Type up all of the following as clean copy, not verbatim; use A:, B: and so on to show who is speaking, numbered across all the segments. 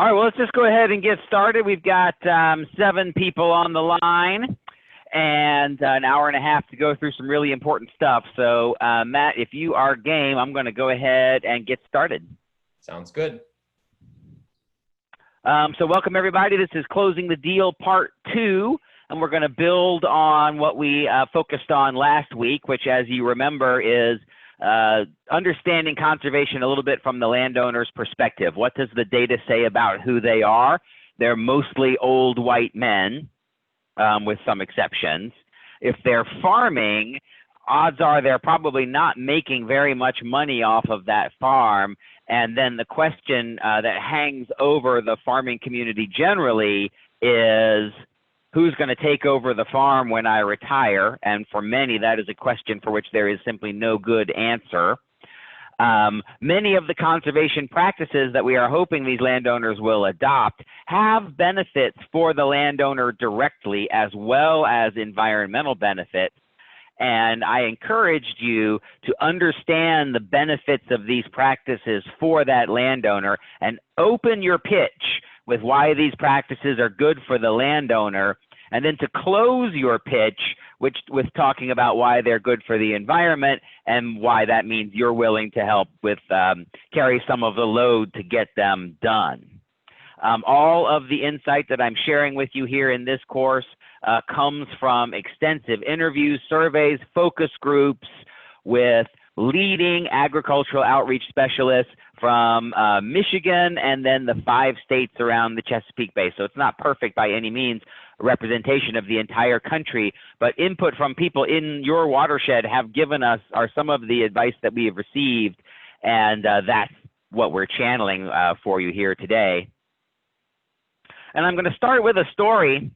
A: All right, well, let's just go ahead and get started. We've got 7 people on the line and an hour and a half to go through some really important stuff. So, Matt, if you are game, I'm going to go ahead and get started.
B: Sounds good.
A: So welcome, everybody. This is Closing the Deal Part 2, and we're going to build on what we focused on last week, which, as you remember, is understanding conservation a little bit from the landowner's perspective. What does the data say about who they are? They're mostly old white men, with some exceptions. If they're farming, odds are they're probably not making very much money off of that farm. And then the question that hangs over the farming community generally is, who's going to take over the farm when I retire? And for many, that is a question for which there is simply no good answer. Many of the conservation practices that we are hoping these landowners will adopt have benefits for the landowner directly, as well as environmental benefits. And I encouraged you to understand the benefits of these practices for that landowner and open your pitch with why these practices are good for the landowner, and then to close your pitch with talking about why they're good for the environment and why that means you're willing to help with carry some of the load to get them done. All of the insight that I'm sharing with you here in this course comes from extensive interviews, surveys, focus groups with leading agricultural outreach specialists from Michigan and then the 5 states around the Chesapeake Bay. So it's not perfect by any means, a representation of the entire country, but input from people in your watershed have given us some of the advice that we have received, and that's what we're channeling for you here today. And I'm going to start with a story.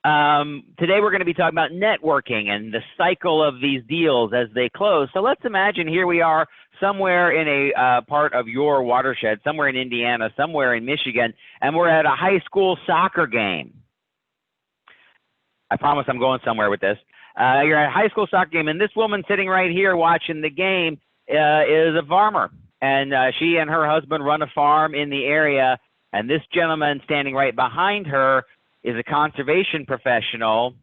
A: Today we're going to be talking about networking and the cycle of these deals as they close. So let's imagine here we are somewhere in a part of your watershed, somewhere in Indiana, somewhere in Michigan, and we're at a high school soccer game. I promise I'm going somewhere with this. You're at a high school soccer game, and this woman sitting right here watching the game is a farmer, and she and her husband run a farm in the area, and this gentleman standing right behind her is a conservation professional,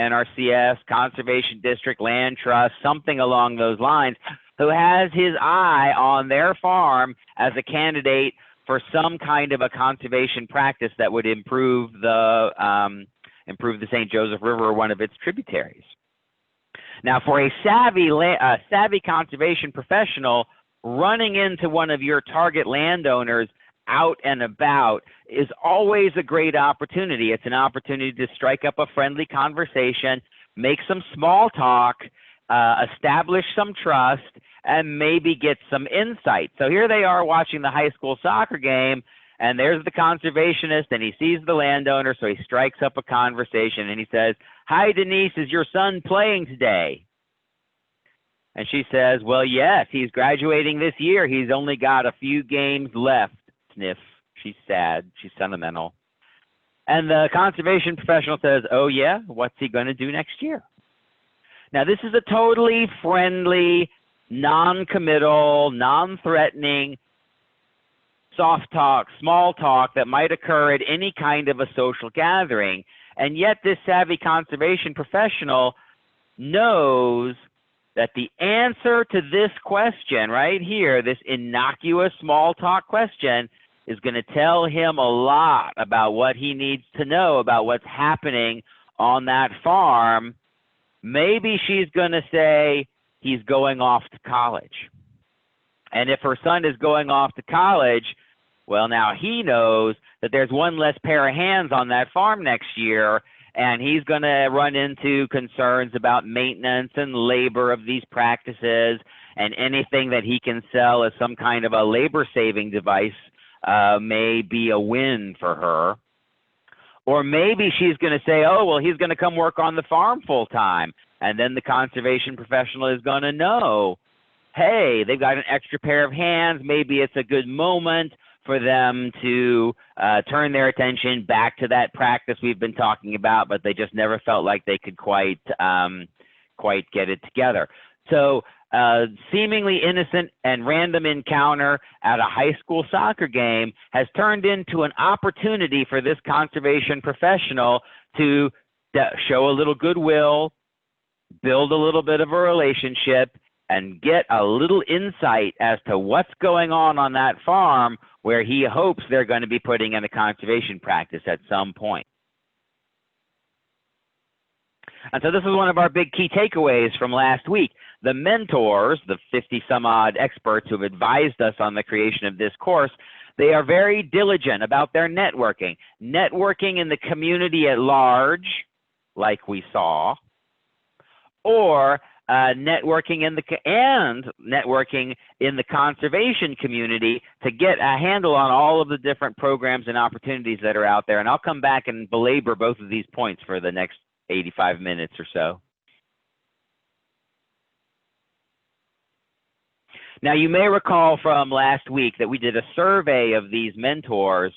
A: NRCS, Conservation District, Land Trust, something along those lines, who has his eye on their farm as a candidate for some kind of a conservation practice that would improve the St. Joseph River or one of its tributaries. Now, for a savvy conservation professional, running into one of your target landowners out and about is always a great opportunity. It's an opportunity to strike up a friendly conversation, make some small talk, establish some trust, and maybe get some insight. So here they are watching the high school soccer game, and there's the conservationist, and he sees the landowner, so he strikes up a conversation, and he says, "Hi, Denise, is your son playing today?" And she says, "Well, yes, he's graduating this year. He's only got a few games left." Sniff. She's sad. She's sentimental. And the conservation professional says, "Oh, yeah? What's he going to do next year?" Now, this is a totally friendly, non-committal, non-threatening, soft talk, small talk that might occur at any kind of a social gathering. And yet this savvy conservation professional knows that the answer to this question right here, this innocuous small talk question, is going to tell him a lot about what he needs to know about what's happening on that farm. Maybe she's going to say he's going off to college. And if her son is going off to college, well, now he knows that there's one less pair of hands on that farm next year, and he's going to run into concerns about maintenance and labor of these practices, and anything that he can sell as some kind of a labor-saving device may be a win for her. Or maybe she's going to say, "Oh, well, he's going to come work on the farm full-time," and then the conservation professional is going to know, hey, they've got an extra pair of hands. Maybe it's a good moment for them to turn their attention back to that practice we've been talking about, but they just never felt like they could quite get it together. So a seemingly innocent and random encounter at a high school soccer game has turned into an opportunity for this conservation professional to show a little goodwill, build a little bit of a relationship, and get a little insight as to what's going on that farm where he hopes they're going to be putting in a conservation practice at some point. And so this is one of our big key takeaways from last week. The mentors, the 50 some odd experts who have advised us on the creation of this course, they are very diligent about their networking. Networking in the community at large, like we saw, or networking in the conservation community to get a handle on all of the different programs and opportunities that are out there. And I'll come back and belabor both of these points for the next 85 minutes or so. Now, you may recall from last week that we did a survey of these mentors,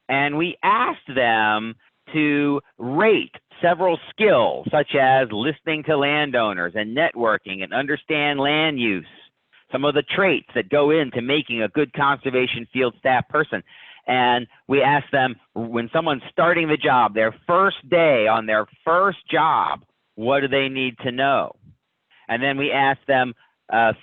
A: and we asked them to rate several skills, such as listening to landowners and networking and understand land use, some of the traits that go into making a good conservation field staff person. And we asked them, when someone's starting the job, their first day on their first job, what do they need to know? And then we asked them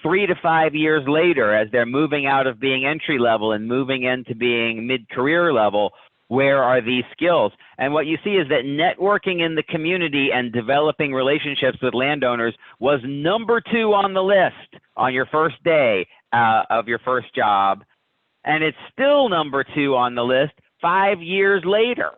A: 3 to 5 years later, as they're moving out of being entry level and moving into being mid-career level, where are these skills? And what you see is that networking in the community and developing relationships with landowners was number 2 on the list on your first day of your first job. And it's still number 2 on the list 5 years later.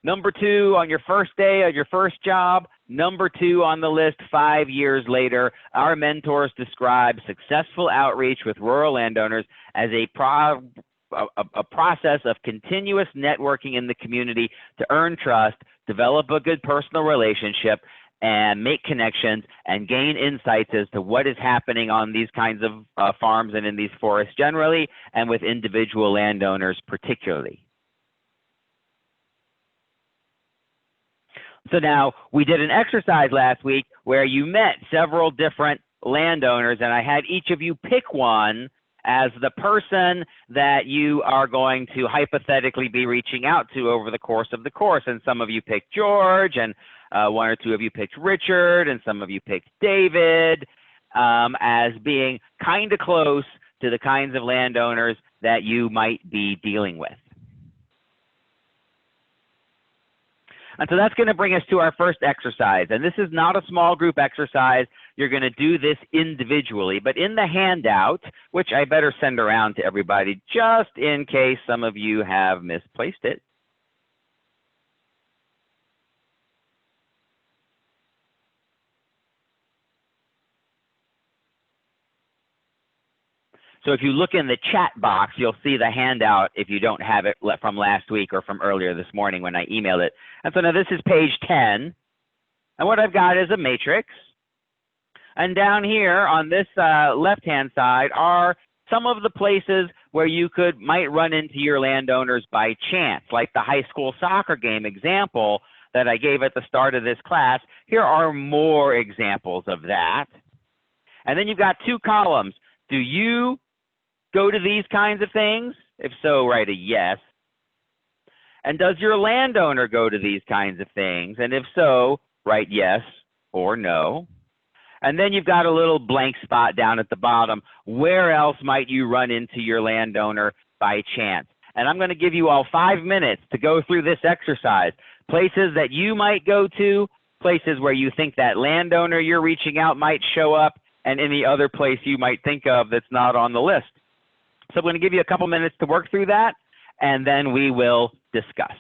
A: Number 2 on your first day of your first job, number 2 on the list 5 years later. Our mentors describe successful outreach with rural landowners as a process of continuous networking in the community to earn trust, develop a good personal relationship, and make connections and gain insights as to what is happening on these kinds of farms and in these forests generally, and with individual landowners particularly. So now, we did an exercise last week where you met several different landowners, and I had each of you pick one as the person that you are going to hypothetically be reaching out to over the course of the course. And some of you picked George, and 1 or 2 of you picked Richard, and some of you picked David, as being kind of close to the kinds of landowners that you might be dealing with. And so that's going to bring us to our first exercise. And this is not a small group exercise. You're going to do this individually. But in the handout, which I better send around to everybody just in case some of you have misplaced it, so if you look in the chat box, you'll see the handout if you don't have it from last week or from earlier this morning when I emailed it. And so now this is page 10. And what I've got is a matrix. And down here on this left-hand side are some of the places where you might run into your landowners by chance, like the high school soccer game example that I gave at the start of this class. Here are more examples of that. And then you've got 2 columns. Do you go to these kinds of things? If so, write a yes. And does your landowner go to these kinds of things? And if so, write yes or no. And then you've got a little blank spot down at the bottom. Where else might you run into your landowner by chance? And I'm going to give you all 5 minutes to go through this exercise. Places that you might go to, places where you think that landowner you're reaching out might show up, and any other place you might think of that's not on the list. So I'm going to give you a couple minutes to work through that, and then we will discuss.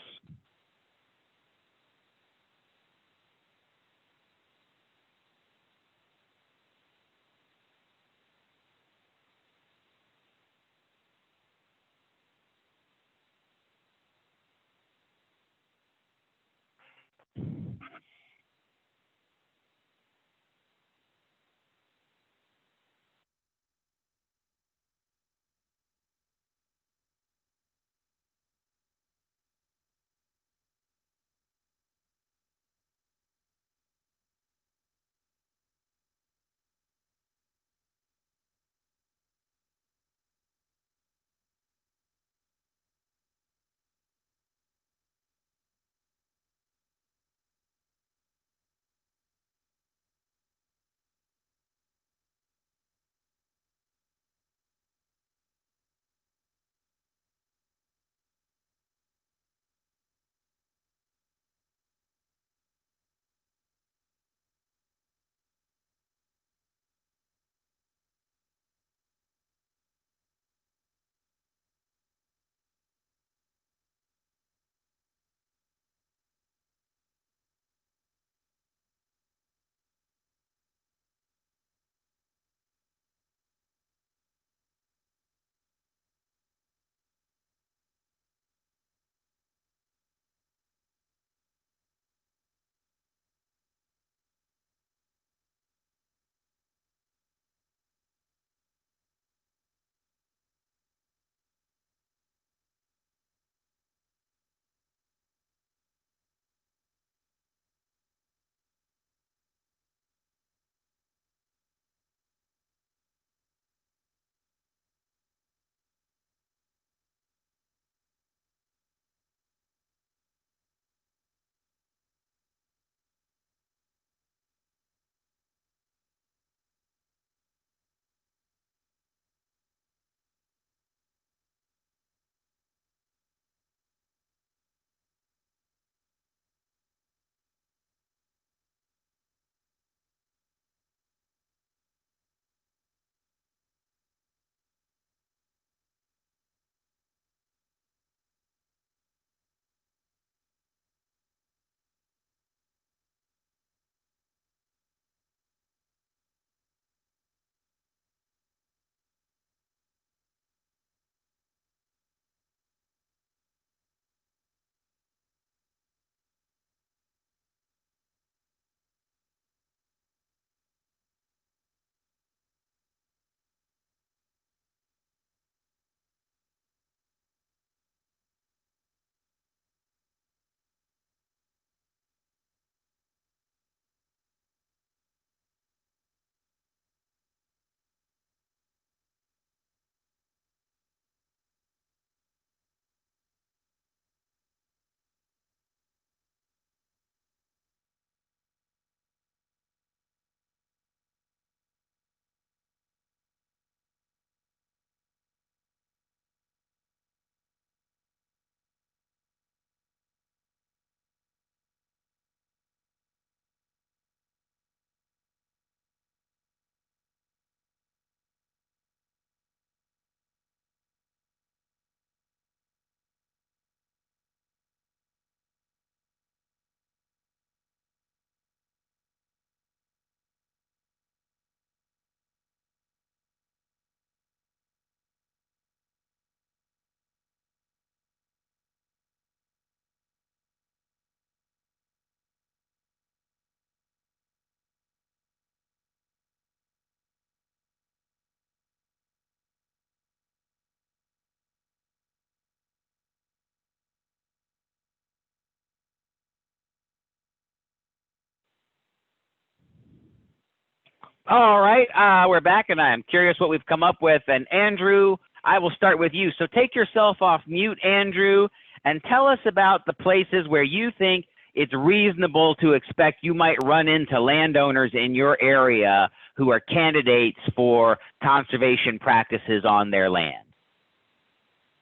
A: All right, we're back, and I'm curious what we've come up with. And Andrew, I will start with you. So take yourself off mute, Andrew, and tell us about the places where you think it's reasonable to expect you might run into landowners in your area who are candidates for conservation practices on their land.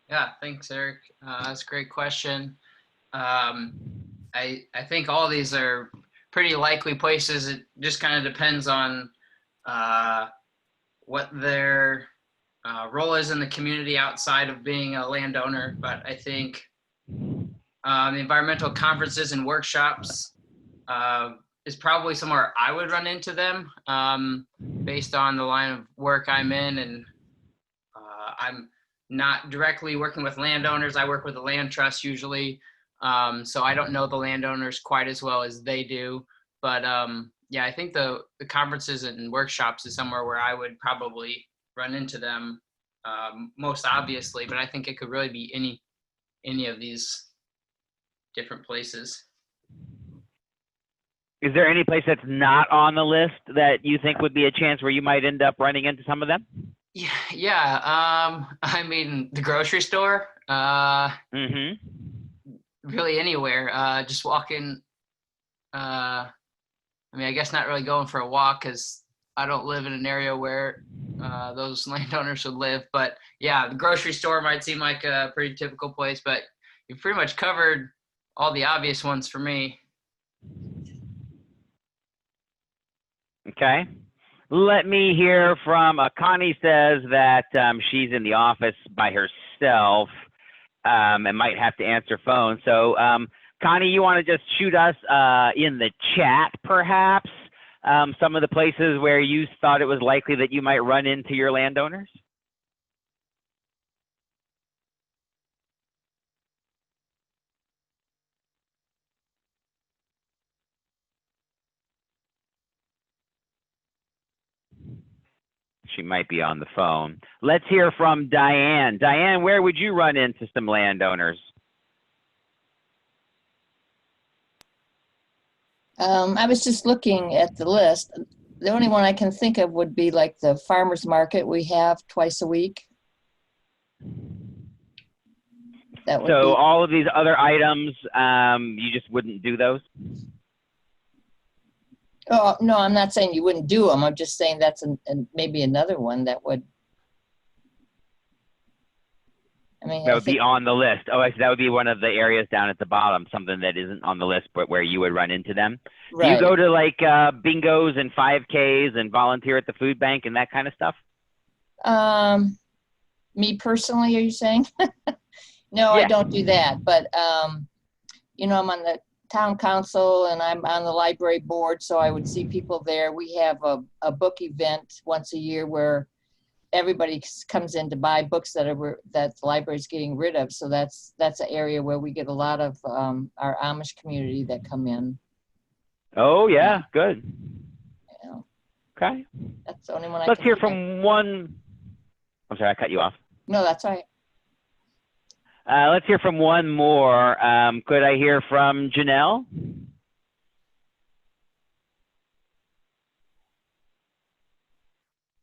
B: Yeah, thanks, Eric. That's a great question. I think all these are pretty likely places. It just kind of depends on what their role is in the community outside of being a landowner. But I think the environmental conferences and workshops is probably somewhere I would run into them based on the line of work I'm in. And I'm not directly working with landowners. I work with the land trust usually. So I don't know the landowners quite as well as they do. But yeah, I think the conferences and workshops is somewhere where I would probably run into them most obviously, but I think it could really be any of these different places.
A: Is there any place that's not on the list that you think would be a chance where you might end up running into some of them?
B: Yeah. I mean, the grocery store, really anywhere, just walking. I mean, I guess not really going for a walk because I don't live in an area where those landowners would live. But yeah, the grocery store might seem like a pretty typical place, but you've pretty much covered all the obvious ones for me.
A: Okay. Let me hear from Connie says that she's in the office by herself and might have to answer phone. So Connie, you want to just shoot us in the chat perhaps some of the places where you thought it was likely that you might run into your landowners? She might be on the phone. Let's hear from Diane. Diane, where would you run into some landowners?
C: I was just looking at the list. The only one I can think of would be like the farmer's market we have twice a week. That would
A: So
C: be,
A: all of these other items, you just wouldn't do those?
C: oh, no, I'm not saying you wouldn't do them. I'm just saying that's maybe another one that would. I mean,
A: That would be on the list. Oh, that would be one of the areas down at the bottom, something that isn't on the list, but where you would run into them.
C: right.
A: Do you go to like bingos and 5Ks and volunteer at the food bank and that kind of stuff?
C: Me personally, are you saying? No,
A: Yeah.
C: I don't do that. But, you know, I'm on the town council and I'm on the library board, so I would see people there. We have a book event once a year where everybody comes in to buy books that the library's getting rid of. So that's an area where we get a lot of our Amish community that come in.
A: Oh yeah, good.
C: Yeah.
A: Okay.
C: That's the only one.
A: Let's hear from one. I'm sorry, I cut you off.
C: No, that's all right.
A: Let's hear from one more. Could I hear from Janelle?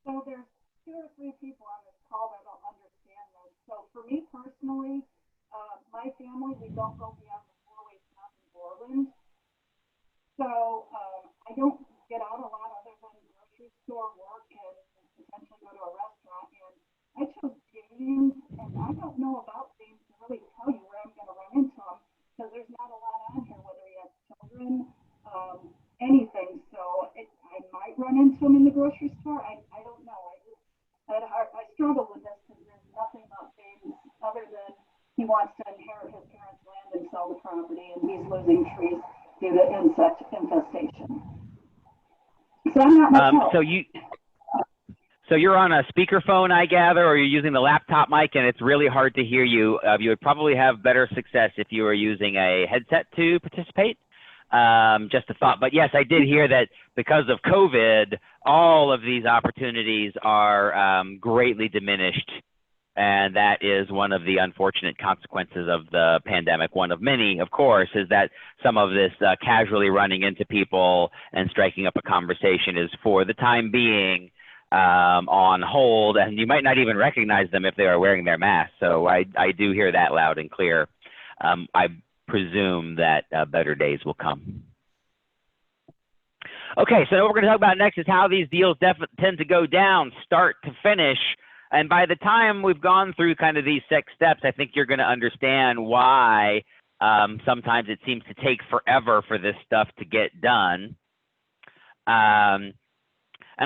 D: So there's 2 or 3 people on this call that don't understand this. So for me personally, my family, we don't go beyond the 4-way stop in Borland. So I don't get out a lot other than grocery store work and potentially go to a restaurant. And I chose James, and I don't know about James to really tell you where I'm going to run into him because there's not a lot on here, whether he has children, anything. So I might run into him in the grocery store. I don't know. I struggle with this because there's nothing about James other than he wants to inherit his parents' land and sell the property, and he's losing trees due to insect infestation. So I'm not much help.
A: So you're on a speakerphone, I gather, or you're using the laptop mic, and it's really hard to hear you. You would probably have better success if you were using a headset to participate. Just a thought. But yes, I did hear that because of COVID, all of these opportunities are greatly diminished And that is one of the unfortunate consequences of the pandemic. One of many, of course, is that some of this casually running into people and striking up a conversation is, for the time being, on hold, and you might not even recognize them if they are wearing their mask. So I do hear that loud and clear. I presume that better days will come. Okay, so what we're going to talk about next is how these deals tend to go down, start to finish. And by the time we've gone through kind of these 6 steps, I think you're going to understand why sometimes it seems to take forever for this stuff to get done. And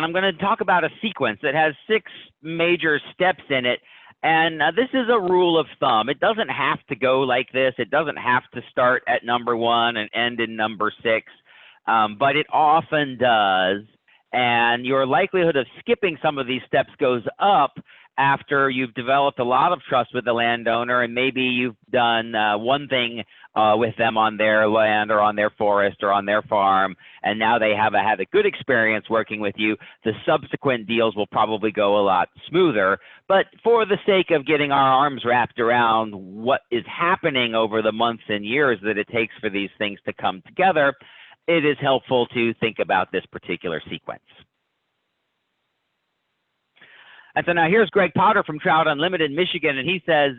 A: I'm going to talk about a sequence that has 6 major steps in it. And this is a rule of thumb. It doesn't have to go like this. It doesn't have to start at number 1 and end in number 6, but it often does. And your likelihood of skipping some of these steps goes up after you've developed a lot of trust with the landowner, and maybe you've done one thing with them on their land or on their forest or on their farm, and now they have had a good experience working with you. The subsequent deals will probably go a lot smoother. But for the sake of getting our arms wrapped around what is happening over the months and years that it takes for these things to come together, it is helpful to think about this particular sequence. And so now here's Greg Potter from Trout Unlimited, Michigan, and he says,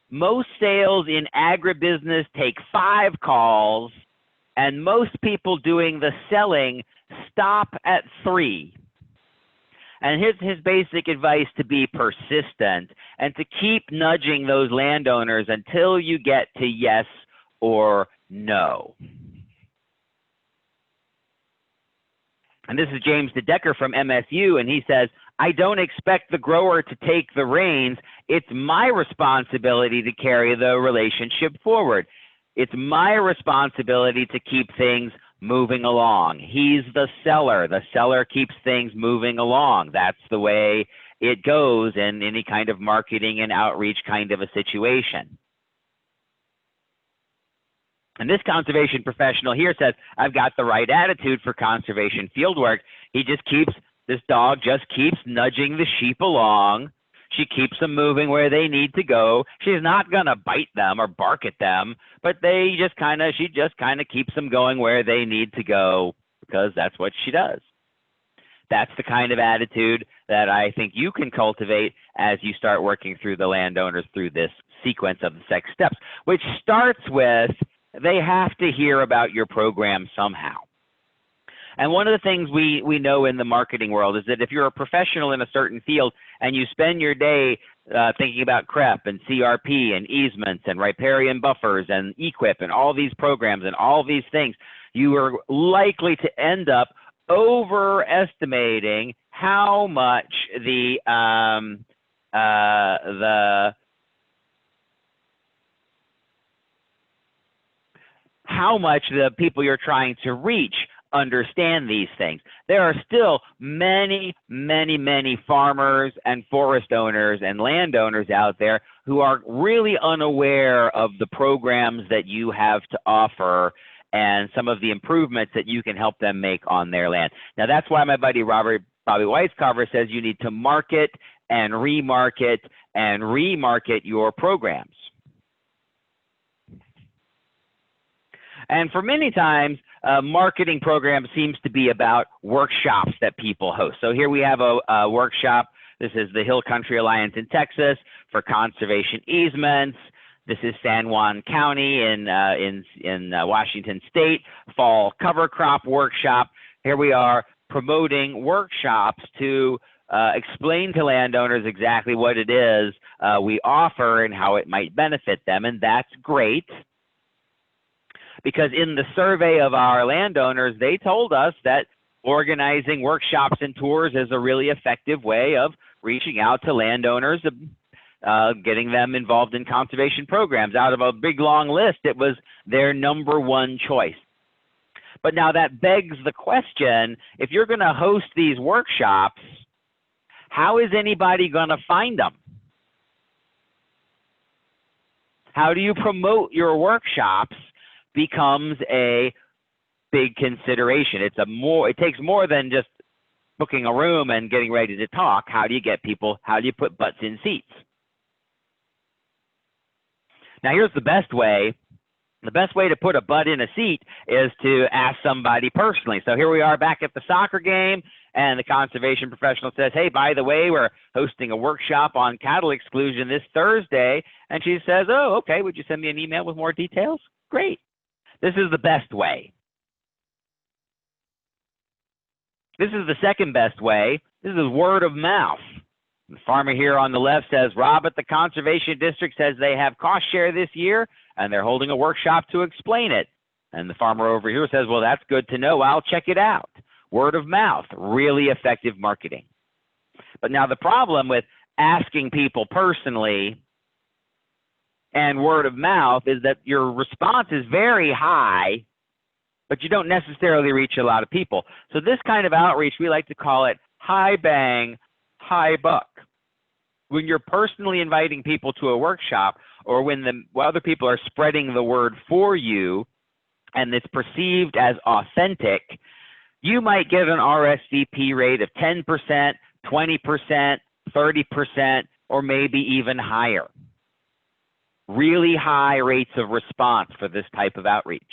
A: most sales in agribusiness take 5 calls, and most people doing the selling stop at 3. And here's his basic advice: to be persistent and to keep nudging those landowners until you get to yes or no. And this is James DeDecker from MSU, and he says, I don't expect the grower to take the reins. It's my responsibility to carry the relationship forward. It's my responsibility to keep things moving along. He's the seller. The seller keeps things moving along. That's the way it goes in any kind of marketing and outreach kind of a situation. And this conservation professional here says, I've got the right attitude for conservation fieldwork. This dog just keeps nudging the sheep along. She keeps them moving where they need to go. She's not going to bite them or bark at them, but she just kind of keeps them going where they need to go, because that's what she does. That's the kind of attitude that I think you can cultivate as you start working through the landowners through this sequence of the 6 steps, which starts with, they have to hear about your program somehow. And one of the things we know in the marketing world is that if you're a professional in a certain field and you spend your day thinking about CREP and CRP and easements and riparian buffers and EQIP and all these programs and all these things, you are likely to end up overestimating how much the people you're trying to reach understand these things. There are still many, many, many farmers and forest owners and landowners out there who are really unaware of the programs that you have to offer and some of the improvements that you can help them make on their land. Now, that's why my buddy Bobby Weiscarver says you need to market and remarket your programs. And for many times, marketing program seems to be about workshops that people host. So here we have a workshop. This is the Hill Country Alliance in Texas for conservation easements. This is San Juan County in Washington State, fall cover crop workshop. Here we are promoting workshops to explain to landowners exactly what it is we offer and how it might benefit them, and that's great. Because in the survey of our landowners, they told us that organizing workshops and tours is a really effective way of reaching out to landowners, getting them involved in conservation programs. Out of a big long list, it was their #1 choice. But now that begs the question, if you're going to host these workshops, how is anybody going to find them? How do you promote your workshops becomes a big consideration. It takes more than just booking a room and getting ready to talk. How do you get people, how do you put butts in seats? Now, here's the best way. The best way to put a butt in a seat is to ask somebody personally. So here we are back at the soccer game, and the conservation professional says, hey, by the way, we're hosting a workshop on cattle exclusion this Thursday. And she says, oh, okay, would you send me an email with more details? Great. This is the best way. This is the second best way. This is word of mouth. The farmer here on the left says, Rob at the Conservation District says they have cost share this year, and they're holding a workshop to explain it. And the farmer over here says, well, that's good to know. I'll check it out. Word of mouth, really effective marketing. But now the problem with asking people personally and word of mouth is that your response is very high, but you don't necessarily reach a lot of people. So this kind of outreach, we like to call it high bang, high buck. When you're personally inviting people to a workshop, or when other people are spreading the word for you and it's perceived as authentic, you might get an RSVP rate of 10%, 20%, 30%, or maybe even higher. Really high rates of response for this type of outreach.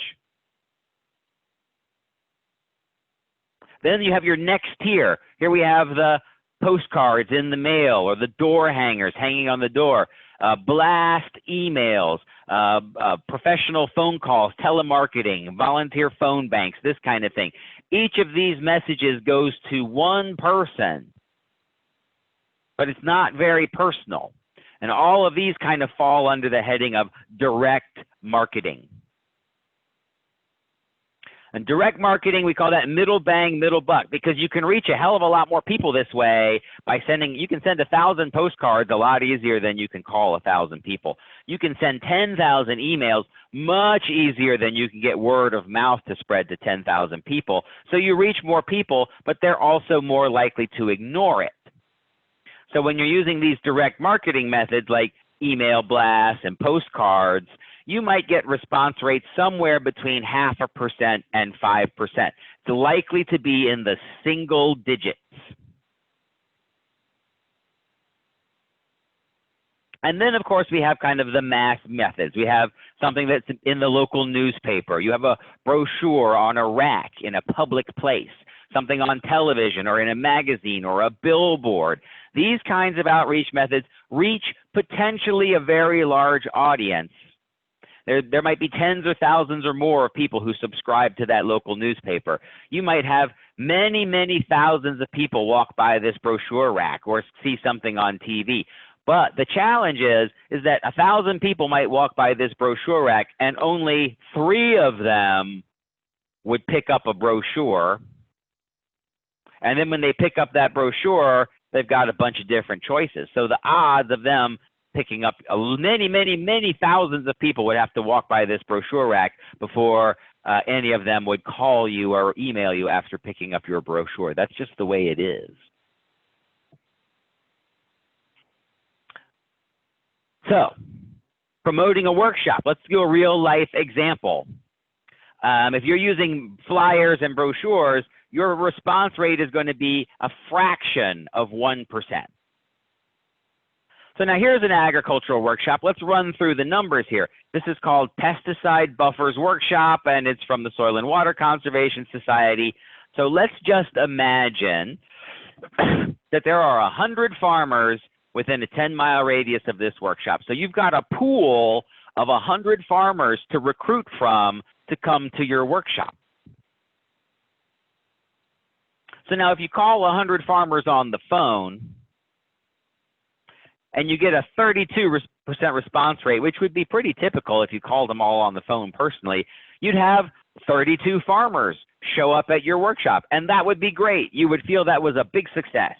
A: Then you have your next tier. Here we have the postcards in the mail or the door hangers hanging on the door, blast emails, professional phone calls, telemarketing, volunteer phone banks, this kind of thing. Each of these messages goes to one person, but it's not very personal. And all of these kind of fall under the heading of direct marketing. And direct marketing, we call that middle bang, middle buck, because you can reach a hell of a lot more people this way by sending, you can send 1,000 postcards a lot easier than you can call 1,000 people. You can send 10,000 emails much easier than you can get word of mouth to spread to 10,000 people. So you reach more people, but they're also more likely to ignore it. So when you're using these direct marketing methods like email blasts and postcards, you might get response rates somewhere between 0.5% and 5%. It's likely to be in the single digits. And then, of course, we have kind of the mass methods. We have something that's in the local newspaper. You have a brochure on a rack in a public place, something on television or in a magazine or a billboard. These kinds of outreach methods reach potentially a very large audience. There might be tens or thousands or more of people who subscribe to that local newspaper. You might have many, many thousands of people walk by this brochure rack or see something on TV. But the challenge is that 1,000 people might walk by this brochure rack and only 3 of them would pick up a brochure. And then when they pick up that brochure, they've got a bunch of different choices. So the odds of them picking up many, many, many thousands of people would have to walk by this brochure rack before any of them would call you or email you after picking up your brochure. That's just the way it is. So, promoting a workshop. Let's do a real life example. If you're using flyers and brochures, your response rate is going to be a fraction of 1%. So now here's an agricultural workshop. Let's run through the numbers here. This is called Pesticide Buffers Workshop, and it's from the Soil and Water Conservation Society. So let's just imagine that there are 100 farmers within a 10-mile radius of this workshop. So you've got a pool of 100 farmers to recruit from to come to your workshop. So now if you call 100 farmers on the phone, and you get a 32% response rate, which would be pretty typical if you called them all on the phone personally, you'd have 32 farmers show up at your workshop, and that would be great. You would feel that was a big success.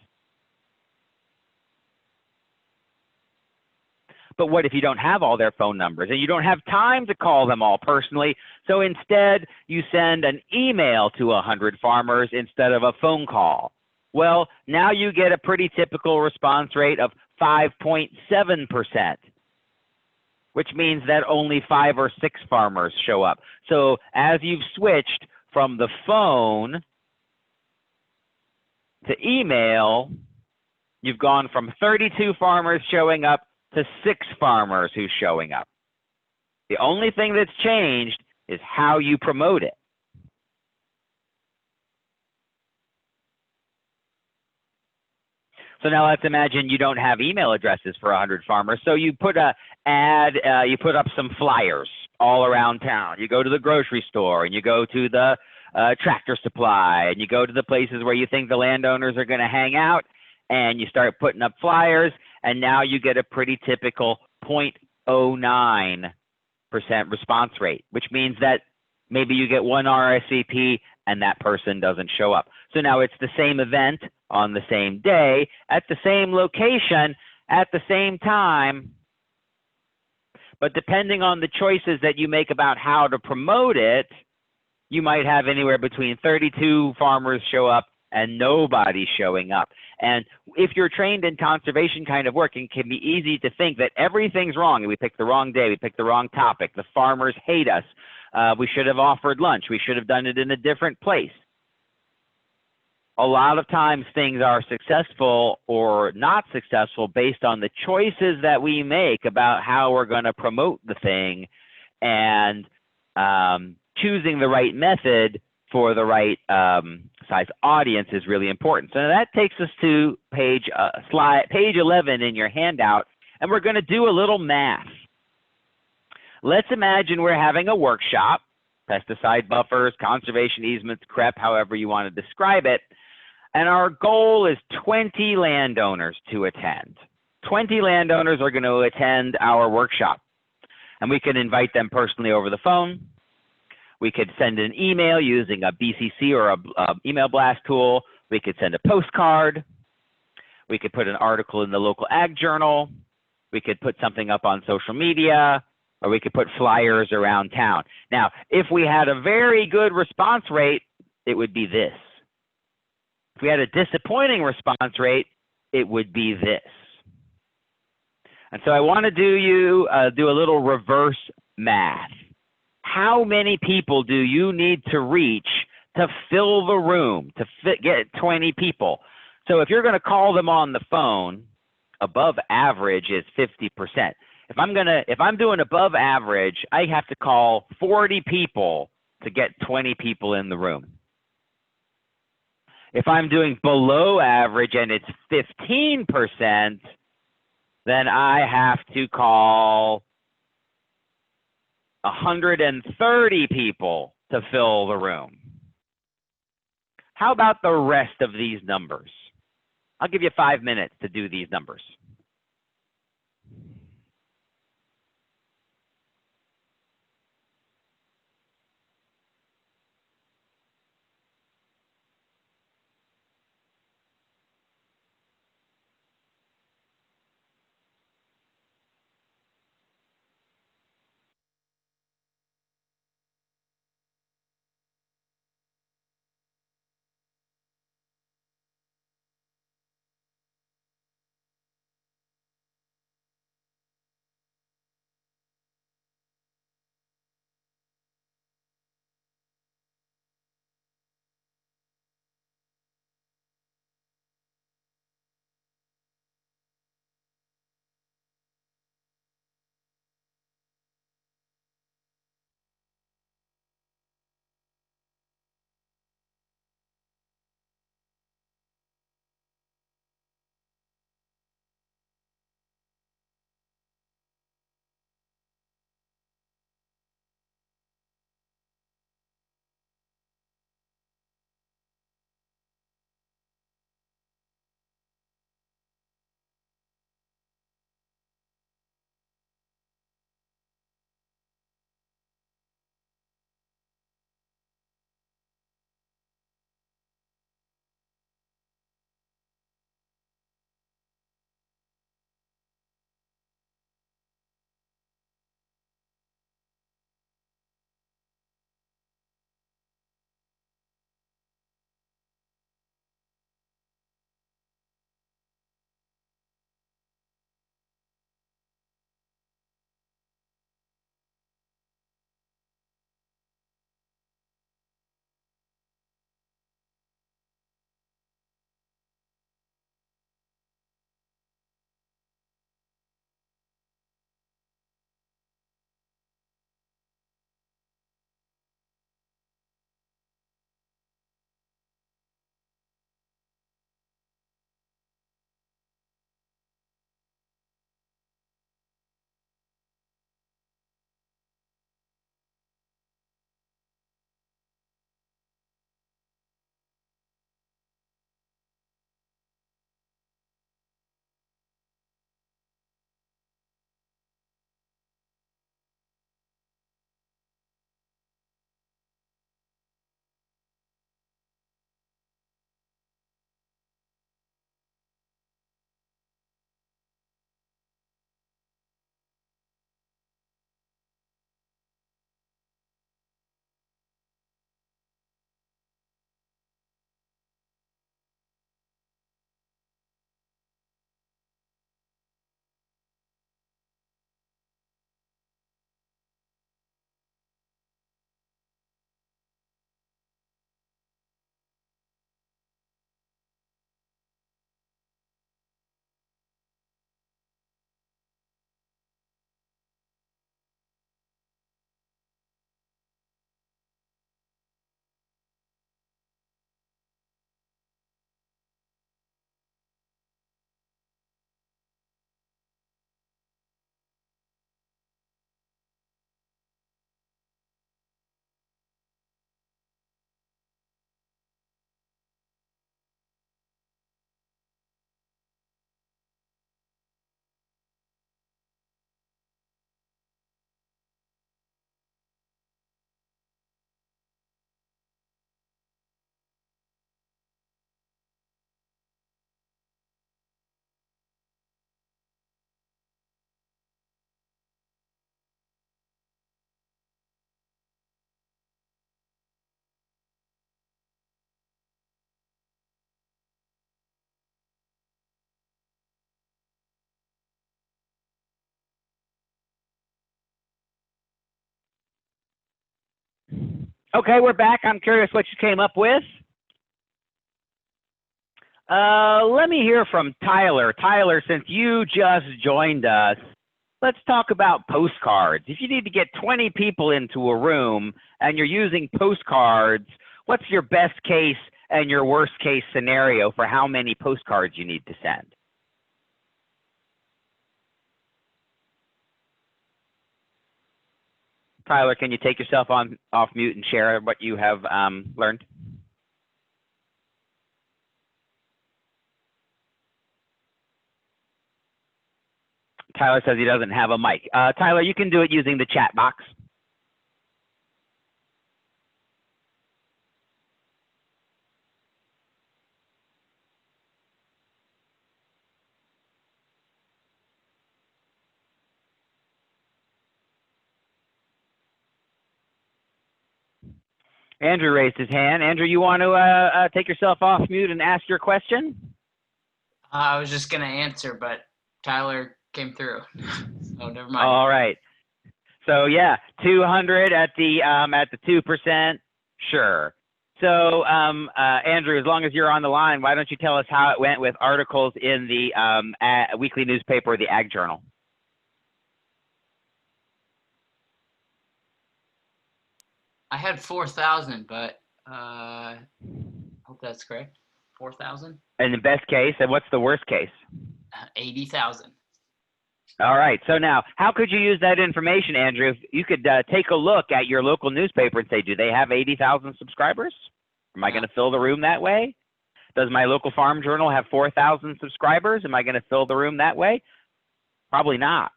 A: But what if you don't have all their phone numbers and you don't have time to call them all personally? So instead, you send an email to 100 farmers instead of a phone call. Well, now you get a pretty typical response rate of 5.7%, which means that only 5 or 6 farmers show up. So as you've switched from the phone to email, you've gone from 32 farmers showing up to 6 farmers who's showing up. The only thing that's changed is how you promote it. So now let's imagine you don't have email addresses for 100 farmers. So you put you put up some flyers all around town. You go to the grocery store and you go to the tractor supply and you go to the places where you think the landowners are going to hang out, and you start putting up flyers, and now you get a pretty typical 0.09% response rate, which means that maybe you get one RSVP and that person doesn't show up. So now it's the same event on the same day, at the same location, at the same time. But depending on the choices that you make about how to promote it, you might have anywhere between 32 farmers show up and nobody showing up. And if you're trained in conservation kind of work, it can be easy to think that everything's wrong. We picked the wrong day, we picked the wrong topic, the farmers hate us. We should have offered lunch, we should have done it in a different place. A lot of times things are successful or not successful based on the choices that we make about how we're going to promote the thing, and choosing the right method for the right size audience is really important. So that takes us to page 11 in your handout, and we're going to do a little math. Let's imagine we're having a workshop, pesticide buffers, conservation easements, CREP, however you want to describe it. And our goal is 20 landowners to attend. 20 landowners are going to attend our workshop. And we can invite them personally over the phone. We could send an email using a BCC or a email blast tool. We could send a postcard. We could put an article in the local ag journal. We could put something up on social media, or we could put flyers around town. Now, if we had a very good response rate, it would be this. If we had a disappointing response rate, it would be this. And so I want to do a little reverse math. How many people do you need to reach to fill the room, to get 20 people? So if you're going to call them on the phone, above average is 50%. If I'm doing above average, I have to call 40 people to get 20 people in the room. If I'm doing below average and it's 15%, then I have to call 130 people to fill the room. How about the rest of these numbers? I'll give you 5 minutes to do these numbers. Okay, we're back. I'm curious what you came up with. Let me hear from Tyler. Tyler, since you just joined us, let's talk about postcards. If you need to get 20 people into a room and you're using postcards, what's your best case and your worst case scenario for how many postcards you need to send? Tyler, can you take yourself off mute and share what you have learned? Tyler says he doesn't have a mic. Tyler, you can do it using the chat box. Andrew raised his hand. Andrew, you want to take yourself off mute and ask your question?
B: I was just going to answer, but Tyler came through. So never mind.
A: All right. So yeah, 200 at the 2%. Sure. So Andrew, as long as you're on the line, why don't you tell us how it went with articles in the weekly newspaper, the Ag Journal?
B: I had 4,000, but hope that's correct. 4,000?
A: And the best case, and what's the worst case?
B: 80,000.
A: All right. So now, how could you use that information, Andrew? If you could take a look at your local newspaper and say, do they have 80,000 subscribers? Am I going to fill the room that way? Does my local farm journal have 4,000 subscribers? Am I going to fill the room that way? Probably not.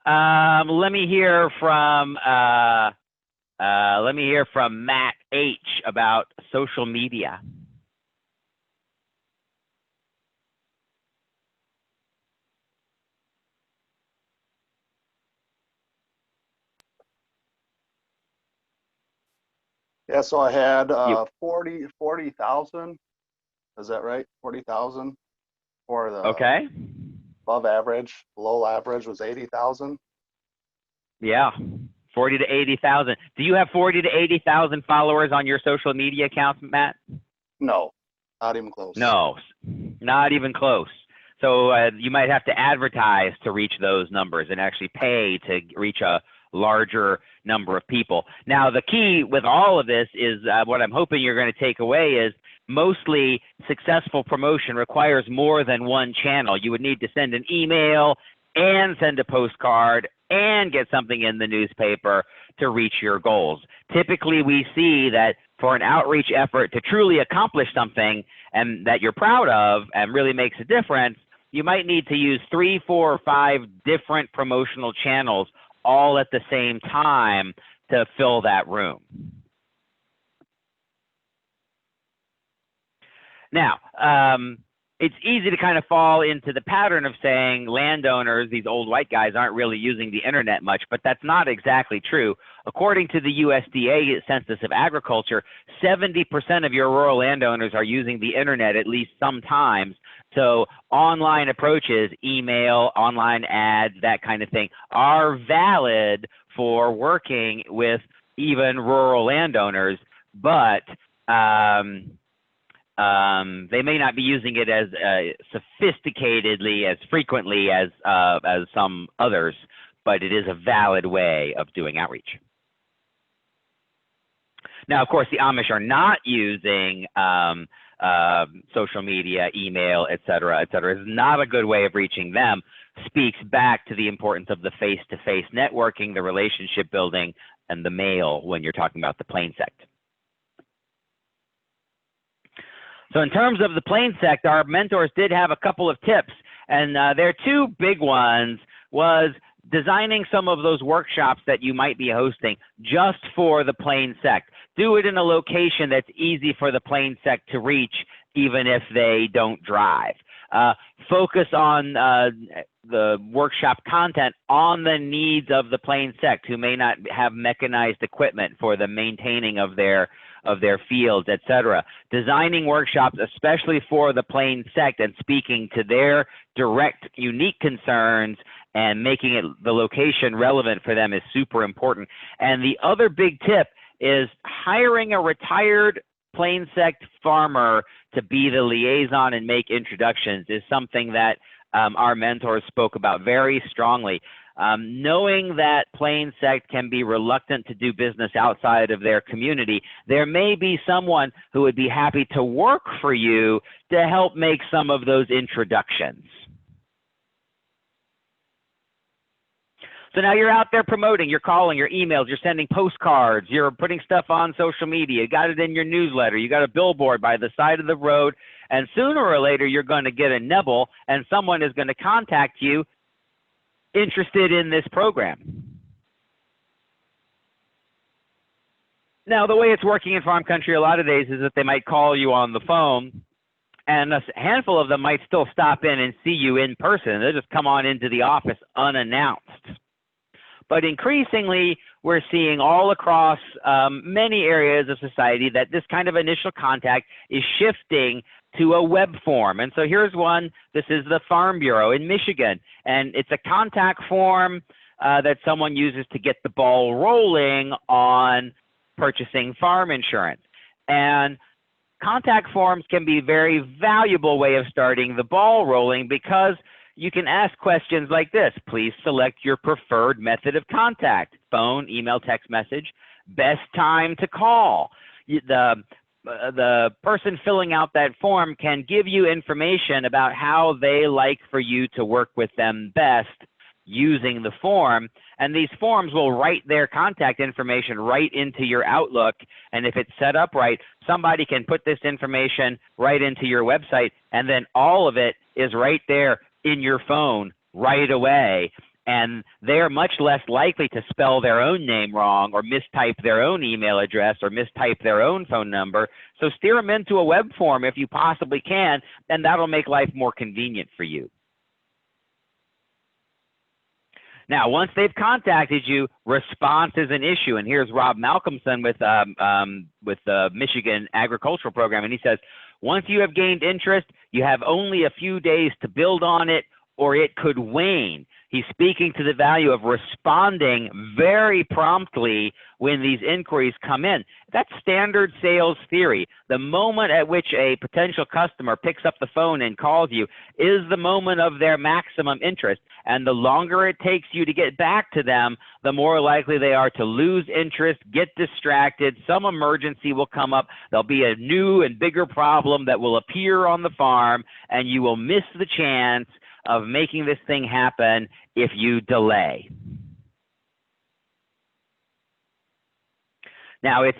A: Let me hear from Matt H about social media.
E: Yeah, so I had 40,000. Is that right? 40,000 for the
A: Okay.
E: above average. Below average was 80,000.
A: Yeah, 40 to 80,000. Do you have 40 to 80,000 followers on your social media accounts, Matt?
E: No, not even close.
A: No, not even close. So you might have to advertise to reach those numbers and actually pay to reach a larger number of people. Now, the key with all of this is what I'm hoping you're going to take away is mostly successful promotion requires more than one channel. You would need to send an email and send a postcard and get something in the newspaper to reach your goals. Typically, we see that for an outreach effort to truly accomplish something and that you're proud of and really makes a difference, you might need to use 3, 4, or 5 different promotional channels all at the same time to fill that room. Now, it's easy to kind of fall into the pattern of saying landowners, these old white guys, aren't really using the internet much, but that's not exactly true. According to the USDA Census of Agriculture, 70% of your rural landowners are using the internet at least sometimes. So online approaches, email, online ads, that kind of thing, are valid for working with even rural landowners, but they may not be using it as sophisticatedly, as frequently as some others, but it is a valid way of doing outreach. Now, of course, the Amish are not using social media, email, et cetera, et cetera. Is not a good way of reaching them. Speaks back to the importance of the face-to-face networking, the relationship building, and the mail when you're talking about the Plain Sect. So in terms of the Plain Sect, our mentors did have a couple of tips, and their 2 big ones was designing some of those workshops that you might be hosting just for the Plain Sect. Do it in a location that's easy for the Plain Sect to reach, even if they don't drive. Focus on the workshop content on the needs of the Plain Sect, who may not have mechanized equipment for the maintaining of their fields, et cetera. Designing workshops, especially for the Plain Sect, and speaking to their direct, unique concerns and making it the location relevant for them is super important. And the other big tip is hiring a retired plain sect farmer to be the liaison and make introductions is something that our mentors spoke about very strongly. Knowing that plain sect can be reluctant to do business outside of their community, there may be someone who would be happy to work for you to help make some of those introductions. So now you're out there promoting, you're calling, your emails, you're sending postcards, you're putting stuff on social media, you got it in your newsletter, you got a billboard by the side of the road, and sooner or later you're going to get a nibble and someone is going to contact you interested in this program. Now, the way it's working in farm country a lot of days is that they might call you on the phone, and a handful of them might still stop in and see you in person. They'll just come on into the office unannounced. But increasingly, we're seeing all across many areas of society that this kind of initial contact is shifting to a web form. And so here's one. This is the Farm Bureau in Michigan, and it's a contact form that someone uses to get the ball rolling on purchasing farm insurance. And contact forms can be a very valuable way of starting the ball rolling because you can ask questions like this. Please select your preferred method of contact: phone, email, text message, best time to call. The person filling out that form can give you information about how they like for you to work with them best using the form, and these forms will write their contact information right into your Outlook, and if it's set up right, somebody can put this information right into your website, and then all of it is right there in your phone right away. And they're much less likely to spell their own name wrong or mistype their own email address or mistype their own phone number. So steer them into a web form if you possibly can, and that'll make life more convenient for you. Now, once they've contacted you, response is an issue. And here's Rob Malcolmson with the Michigan Agricultural Program, and he says, once you have gained interest, you have only a few days to build on it, or it could wane. He's speaking to the value of responding very promptly when these inquiries come in. That's standard sales theory. The moment at which a potential customer picks up the phone and calls you is the moment of their maximum interest. And the longer it takes you to get back to them, the more likely they are to lose interest, get distracted, some emergency will come up, there'll be a new and bigger problem that will appear on the farm, and you will miss the chance of making this thing happen if you delay. Now, it's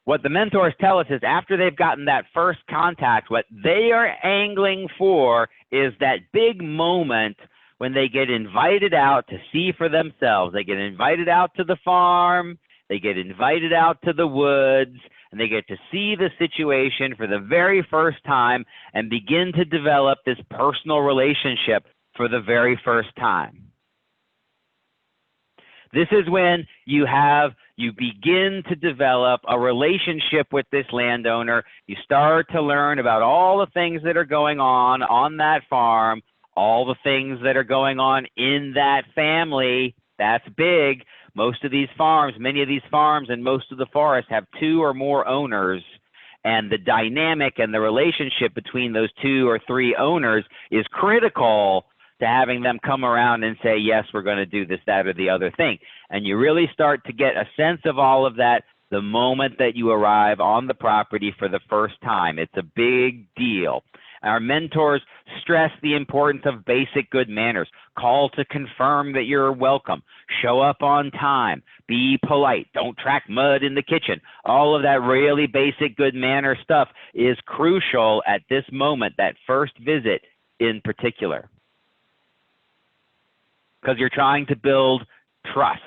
A: what the mentors tell us is after they've gotten that first contact, what they are angling for is that big moment when they get invited out to see for themselves. They get invited out to the farm, they get invited out to the woods, and they get to see the situation for the very first time and begin to develop this personal relationship for the very first time. This is when you begin to develop a relationship with this landowner. You start to learn about all the things that are going on that farm, all the things that are going on in that family. That's big. Most of these farms, many of these farms and most of the forests have 2 or more owners, and the dynamic and the relationship between those 2 or 3 owners is critical to having them come around and say, yes, we're going to do this, that, or the other thing. And you really start to get a sense of all of that the moment that you arrive on the property for the first time. It's a big deal. Our mentors stress the importance of basic good manners. Call to confirm that you're welcome. Show up on time. Be polite. Don't track mud in the kitchen. All of that really basic good manner stuff is crucial at this moment, that first visit in particular, because you're trying to build trust.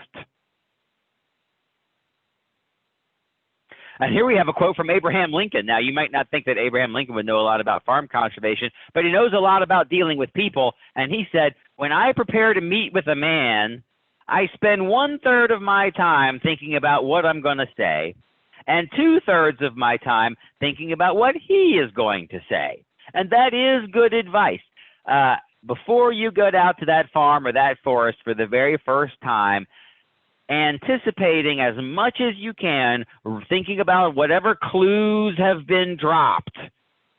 A: And here we have a quote from Abraham Lincoln. Now, you might not think that Abraham Lincoln would know a lot about farm conservation, but he knows a lot about dealing with people. And he said, when I prepare to meet with a man, I spend 1/3 of my time thinking about what I'm going to say, and 2/3 of my time thinking about what he is going to say. And that is good advice. Before you go out to that farm or that forest for the very first time, anticipating as much as you can, thinking about whatever clues have been dropped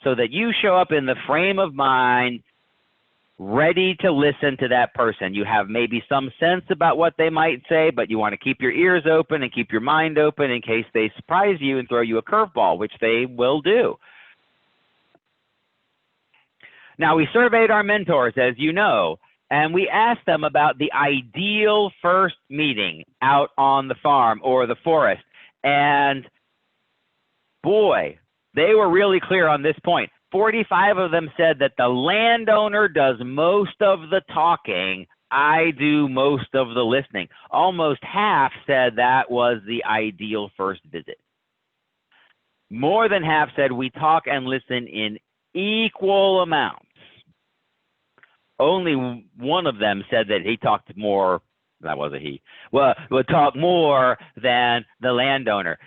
A: so that you show up in the frame of mind ready to listen to that person. You have maybe some sense about what they might say, but you want to keep your ears open and keep your mind open in case they surprise you and throw you a curveball, which they will do. Now, we surveyed our mentors, as you know, and we asked them about the ideal first meeting out on the farm or the forest. And boy, they were really clear on this point. 45 of them said that the landowner does most of the talking, I do most of the listening. Almost half said that was the ideal first visit. More than half said we talk and listen in equal amounts. Only one of them said that he talked more, that was a he, well, would talk more than the landowner.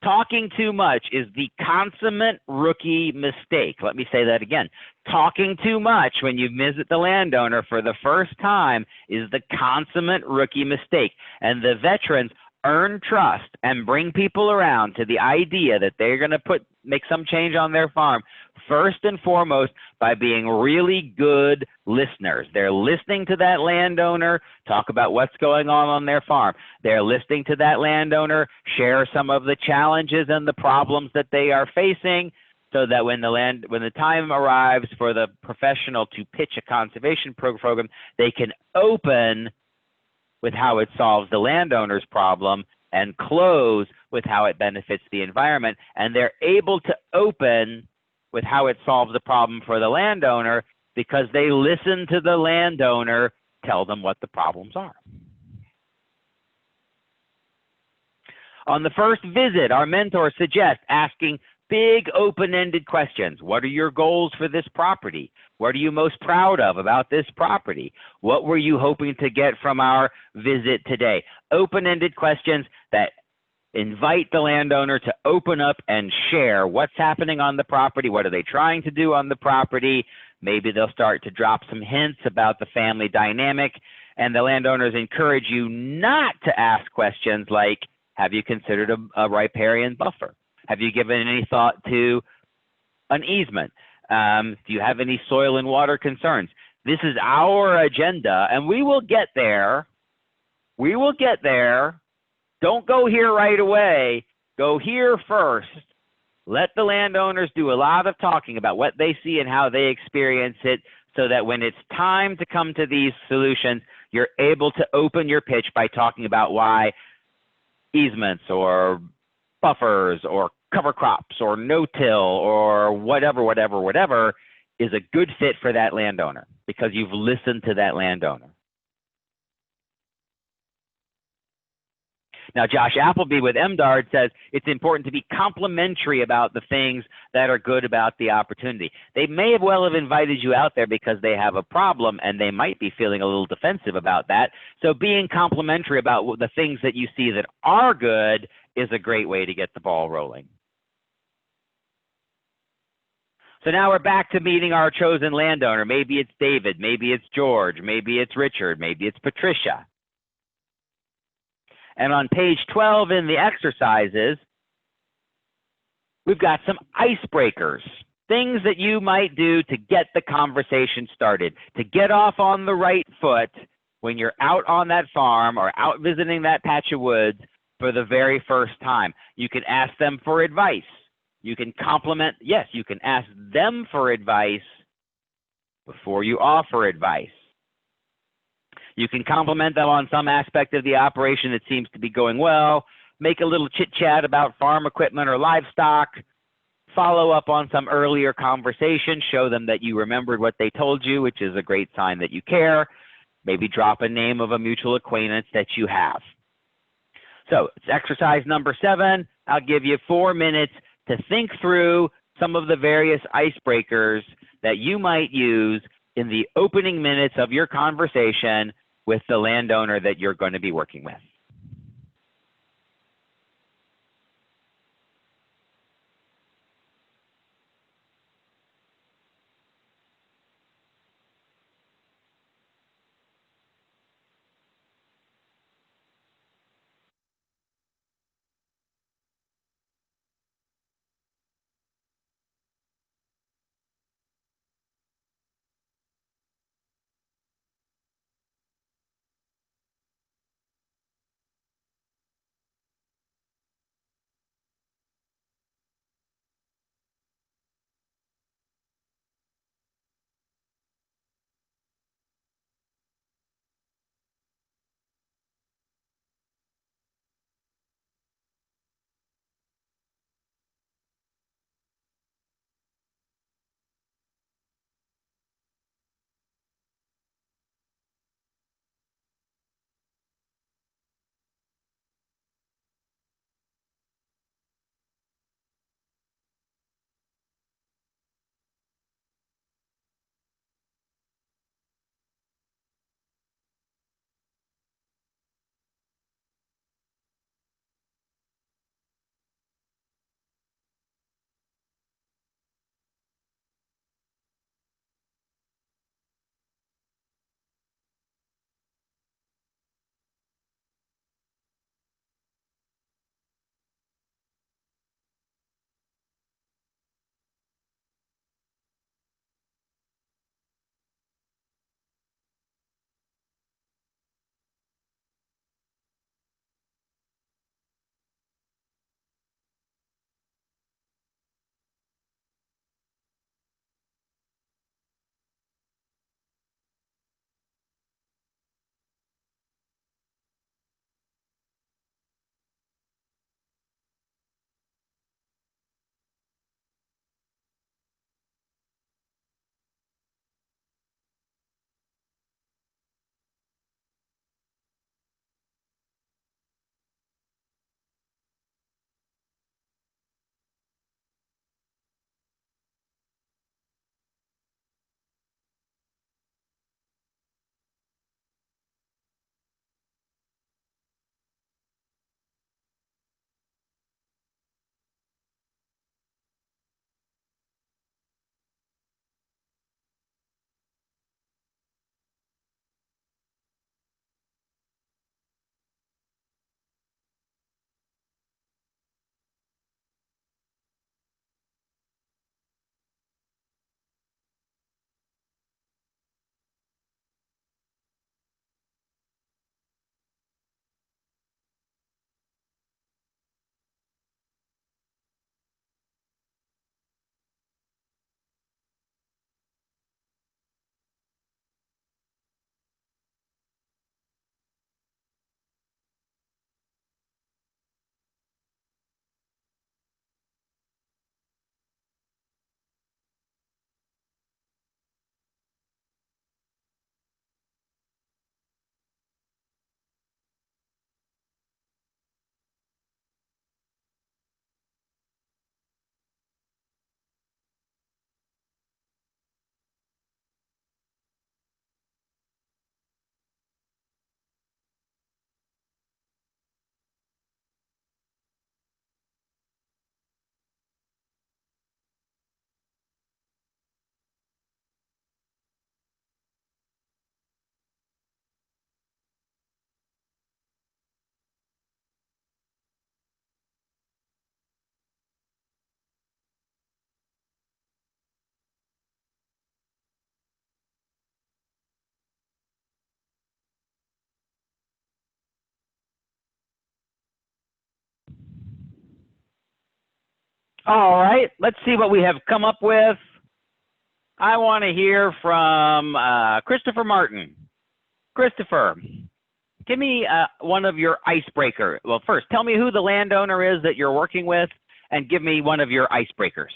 A: Talking too much is the consummate rookie mistake. Let me say that again. Talking too much when you visit the landowner for the first time is the consummate rookie mistake. And the veterans earn trust and bring people around to the idea that they're going to make some change on their farm first and foremost by being really good listeners. They're listening to that landowner talk about what's going on their farm. They're listening to that landowner share some of the challenges and the problems that they are facing, so that when the time arrives for the professional to pitch a conservation program, they can open with how it solves the landowner's problem and close with how it benefits the environment. And they're able to open with how it solves the problem for the landowner because they listen to the landowner tell them what the problems are. On the first visit, our mentors suggest asking big open-ended questions. What are your goals for this property? What are you most proud of about this property? What were you hoping to get from our visit today? Open-ended questions that invite the landowner to open up and share what's happening on the property. What are they trying to do on the property? Maybe they'll start to drop some hints about the family dynamic, and the landowners encourage you not to ask questions like, have you considered a riparian buffer? Have you given any thought to an easement? Do you have any soil and water concerns? This is our agenda, and we will get there. We will get there. Don't go here right away. Go here first. Let the landowners do a lot of talking about what they see and how they experience it, so that when it's time to come to these solutions, you're able to open your pitch by talking about why easements or buffers or cover crops or no-till or whatever is a good fit for that landowner because you've listened to that landowner. Now, Josh Appleby with MDARD says it's important to be complimentary about the things that are good about the opportunity. They may have well have invited you out there because they have a problem and they might be feeling a little defensive about that. So being complimentary about the things that you see that are good is a great way to get the ball rolling. So now we're back to meeting our chosen landowner. Maybe it's David, maybe it's George, maybe it's Richard, maybe it's Patricia. And on page 12 in the exercises, we've got some icebreakers, things that you might do to get the conversation started, to get off on the right foot when you're out on that farm or out visiting that patch of woods for the very first time. You can ask them for advice. You can compliment, yes, you can ask them for advice before you offer advice. You can compliment them on some aspect of the operation that seems to be going well, make a little chit-chat about farm equipment or livestock, follow up on some earlier conversation, show them that you remembered what they told you, which is a great sign that you care. Maybe drop a name of a mutual acquaintance that you have. So it's exercise number 7. I'll give you 4 minutes to think through some of the various icebreakers that you might use in the opening minutes of your conversation with the landowner that you're going to be working with. All right, let's see what we have come up with. I want to hear from Christopher Martin. Christopher, give me one of your icebreaker. Well, first, tell me who the landowner is that you're working with, and give me one of your icebreakers.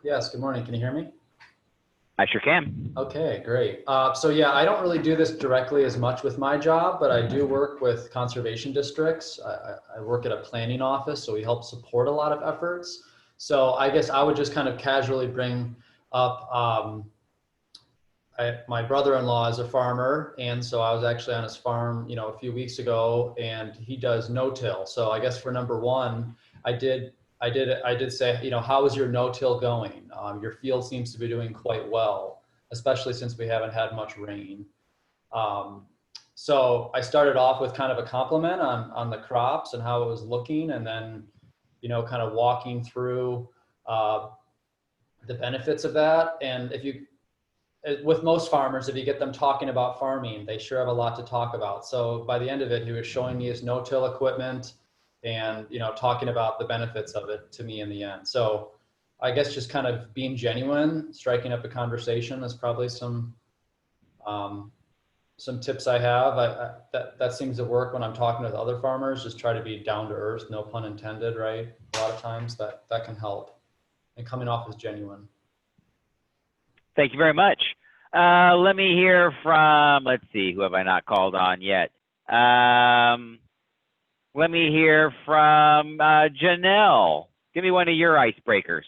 F: Yes, good morning. Can you hear me?
A: I sure can.
F: Okay, great. So yeah, I don't really do this directly as much with my job, but I do work with conservation districts. I work at a planning office, so we help support a lot of efforts. So I guess I would just kind of casually bring up, my brother-in-law is a farmer, and so I was actually on his farm, a few weeks ago, and he does no-till. So I guess for number one, I did say, how is your no-till going? Your field seems to be doing quite well, especially since we haven't had much rain. So I started off with kind of a compliment on the crops and how it was looking, and then, kind of walking through the benefits of that. And with most farmers, if you get them talking about farming, they sure have a lot to talk about. So by the end of it, he was showing me his no-till equipment and, talking about the benefits of it to me in the end. So I guess just kind of being genuine, striking up a conversation is probably some tips I have. That seems to work when I'm talking with other farmers. Just try to be down to earth, no pun intended, right? A lot of times that can help, and coming off as genuine.
A: Thank you very much. Let me hear from, let's see, who have I not called on yet? Let me hear from Janelle. Give me one of your icebreakers.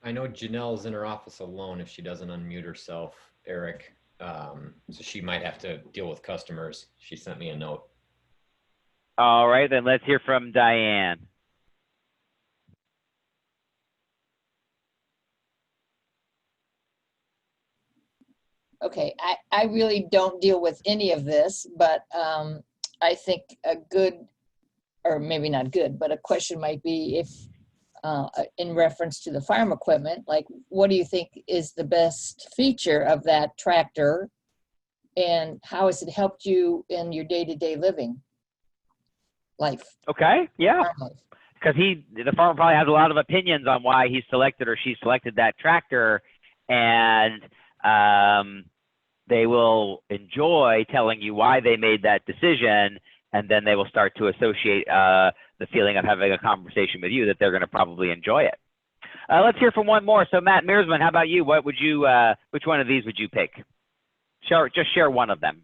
G: I know Janelle's in her office alone if she doesn't unmute herself, Eric. So she might have to deal with customers. She sent me a note.
A: All right, then let's hear from Diane.
C: Okay, I really don't deal with any of this, but I think a good, or maybe not good, but a question might be if, in reference to the farm equipment, like what do you think is the best feature of that tractor, and how has it helped you in your day-to-day living life?
A: Okay, yeah.
C: Farm life?
A: Because the farmer probably has a lot of opinions on why he selected or she selected that tractor, and they will enjoy telling you why they made that decision, and then they will start to associate the feeling of having a conversation with you that they're going to probably enjoy it. Let's hear from one more. So Matt Mearsman, how about you? What would you? Which one of these would you pick? Just share one of them.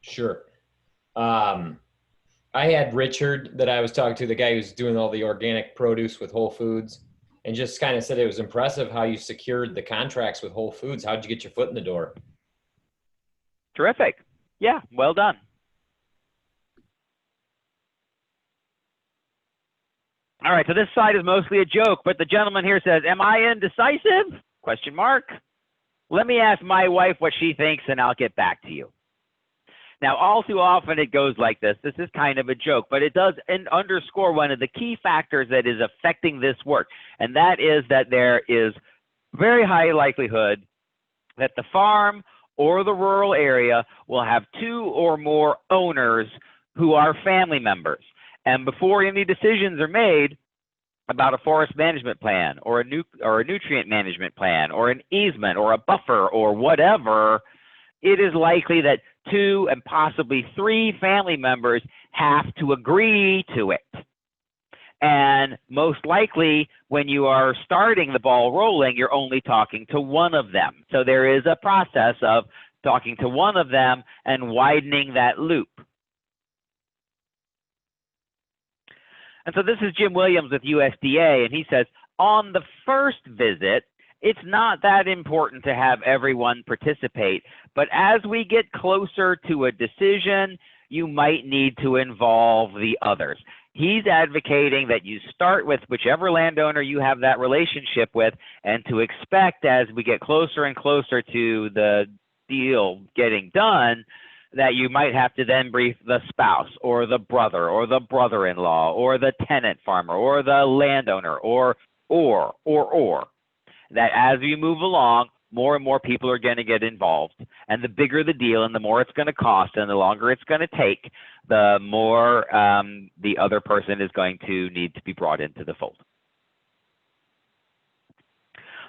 G: Sure. I had Richard that I was talking to, the guy who's doing all the organic produce with Whole Foods, and just kind of said it was impressive how you secured the contracts with Whole Foods. How'd you get your foot in the door?
A: Terrific. Yeah, well done. All right, so this side is mostly a joke, but the gentleman here says, am I indecisive? Question mark. Let me ask my wife what she thinks, and I'll get back to you. Now, all too often it goes like this. This is kind of a joke, but it does underscore one of the key factors that is affecting this work, and that is that there is very high likelihood that the farm or the rural area will have 2 or more owners who are family members. And before any decisions are made about a forest management plan or a nutrient management plan or an easement or a buffer or whatever, it is likely that 2 and possibly 3 family members have to agree to it. And most likely, when you are starting the ball rolling, you're only talking to one of them. So there is a process of talking to one of them and widening that loop. And so this is Jim Williams with USDA, and he says, on the first visit, it's not that important to have everyone participate, but as we get closer to a decision, you might need to involve the others. He's advocating that you start with whichever landowner you have that relationship with, and to expect as we get closer and closer to the deal getting done, that you might have to then brief the spouse or the brother or the brother-in-law or the tenant farmer or the landowner or. That as you move along, more and more people are going to get involved. And the bigger the deal and the more it's going to cost and the longer it's going to take, the more the other person is going to need to be brought into the fold.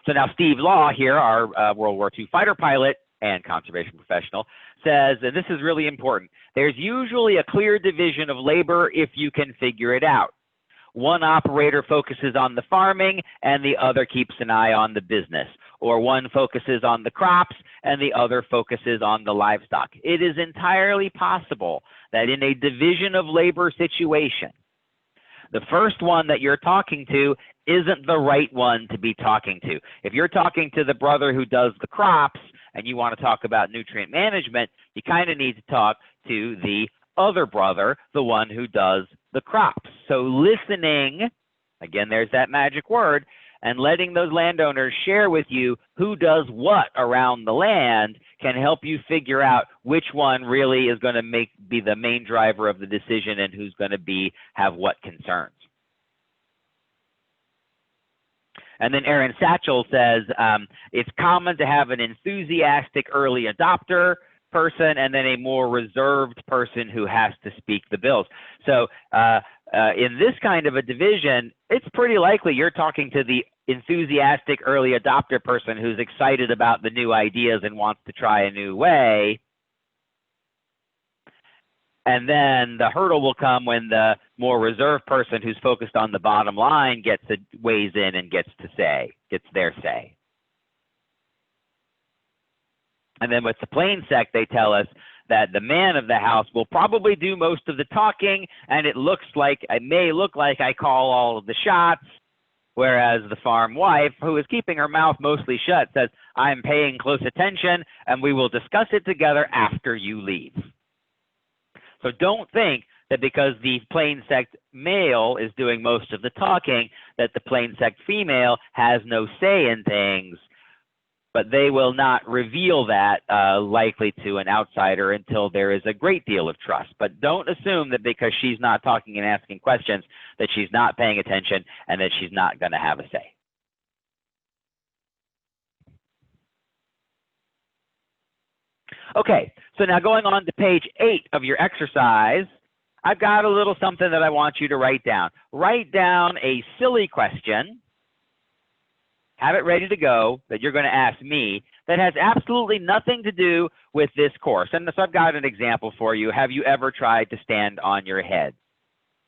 A: So now Steve Law here, our World War II fighter pilot and conservation professional, says, and this is really important, there's usually a clear division of labor if you can figure it out. One operator focuses on the farming and the other keeps an eye on the business, or one focuses on the crops and the other focuses on the livestock. It is entirely possible that in a division of labor situation, the first one that you're talking to isn't the right one to be talking to. If you're talking to the brother who does the crops and you want to talk about nutrient management, you kind of need to talk to the other brother, the one who does the crops. So listening, again, there's that magic word, and letting those landowners share with you who does what around the land can help you figure out which one really is going to be the main driver of the decision and who's going to have what concerns. And then Aaron Satchel says, it's common to have an enthusiastic early adopter person and then a more reserved person who has to speak the bills. So in this kind of a division, it's pretty likely you're talking to the enthusiastic early adopter person who's excited about the new ideas and wants to try a new way. And then the hurdle will come when the more reserved person who's focused on the bottom line weighs in and gets their say. And then with the plain sect, they tell us that the man of the house will probably do most of the talking, and it may look like I call all of the shots, whereas the farm wife, who is keeping her mouth mostly shut, says, I'm paying close attention, and we will discuss it together after you leave. So don't think that because the plain sect male is doing most of the talking, that the plain sect female has no say in things. But they will not reveal that likely to an outsider until there is a great deal of trust. But don't assume that because she's not talking and asking questions that she's not paying attention and that she's not going to have a say. Okay, so now going on to page 8 of your exercise, I've got a little something that I want you to write down. Write down a silly question. Have it ready to go that you're going to ask me that has absolutely nothing to do with this course. And so I've got an example for you. Have you ever tried to stand on your head?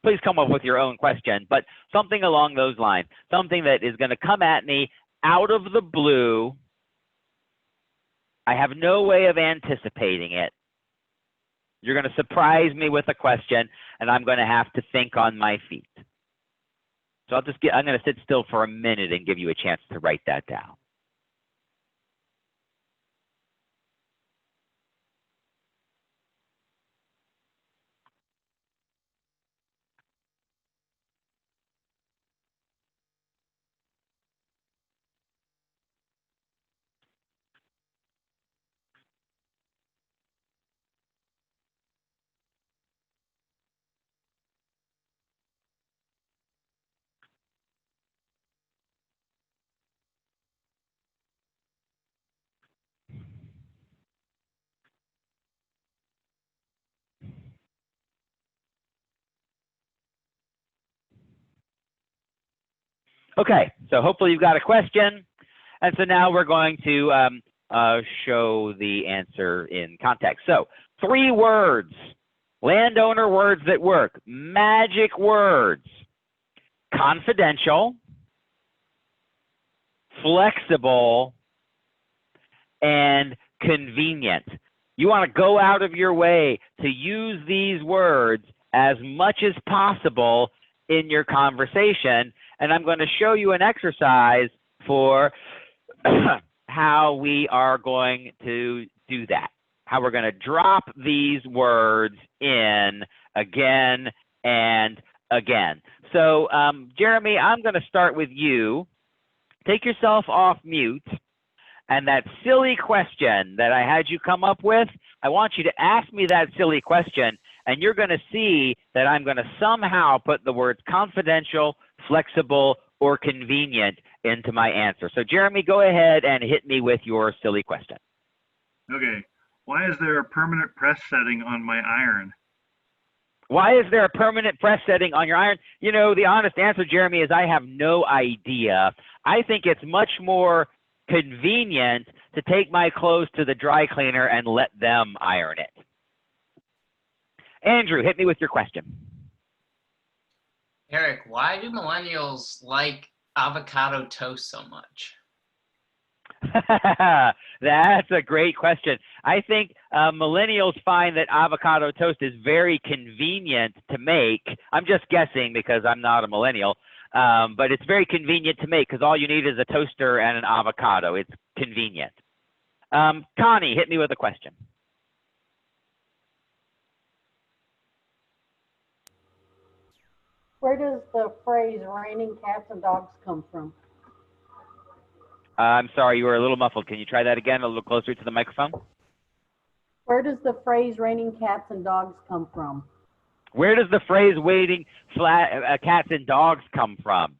A: Please come up with your own question, but something along those lines, something that is going to come at me out of the blue. I have no way of anticipating it. You're going to surprise me with a question, and I'm going to have to think on my feet. So I'm going to sit still for a minute and give you a chance to write that down. Okay, so hopefully you've got a question. And so now we're going to show the answer in context. So 3 words, landowner words that work, magic words: confidential, flexible, and convenient. You want to go out of your way to use these words as much as possible in your conversation. And I'm going to show you an exercise for how we are going to do that, how we're going to drop these words in again and again. So Jeremy, I'm going to start with you. Take yourself off mute. And that silly question that I had you come up with, I want you to ask me that silly question, and you're going to see that I'm going to somehow put the words confidential, flexible, or convenient into my answer. So Jeremy, go ahead and hit me with your silly question.
H: Okay. Why is there a permanent press setting on my iron?
A: Why is there a permanent press setting on your iron? You know, the honest answer, Jeremy, is I have no idea. I think it's much more convenient to take my clothes to the dry cleaner and let them iron it. Andrew, hit me with your question.
B: Eric, why do millennials like avocado toast so much?
A: That's a great question. I think millennials find that avocado toast is very convenient to make. I'm just guessing because I'm not a millennial, but it's very convenient to make because all you need is a toaster and an avocado. It's convenient. Connie, hit me with a question.
I: Where does the phrase raining cats and dogs come from?
A: I'm sorry, you were a little muffled. Can you try that again, a little closer to the microphone?
I: Where does the phrase raining cats and dogs come from?
A: Where does the phrase waiting cats and dogs come from?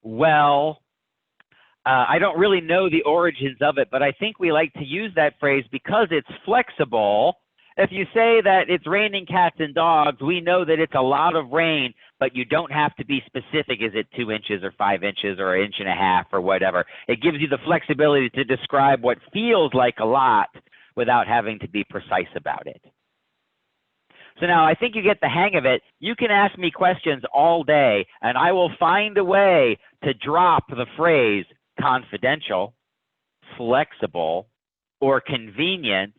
A: Well, I don't really know the origins of it, but I think we like to use that phrase because it's flexible. If you say that it's raining cats and dogs, we know that it's a lot of rain, but you don't have to be specific. Is it 2 inches or 5 inches or 1.5 inches or whatever? It gives you the flexibility to describe what feels like a lot without having to be precise about it. So now I think you get the hang of it. You can ask me questions all day, and I will find a way to drop the phrase confidential, flexible, or convenient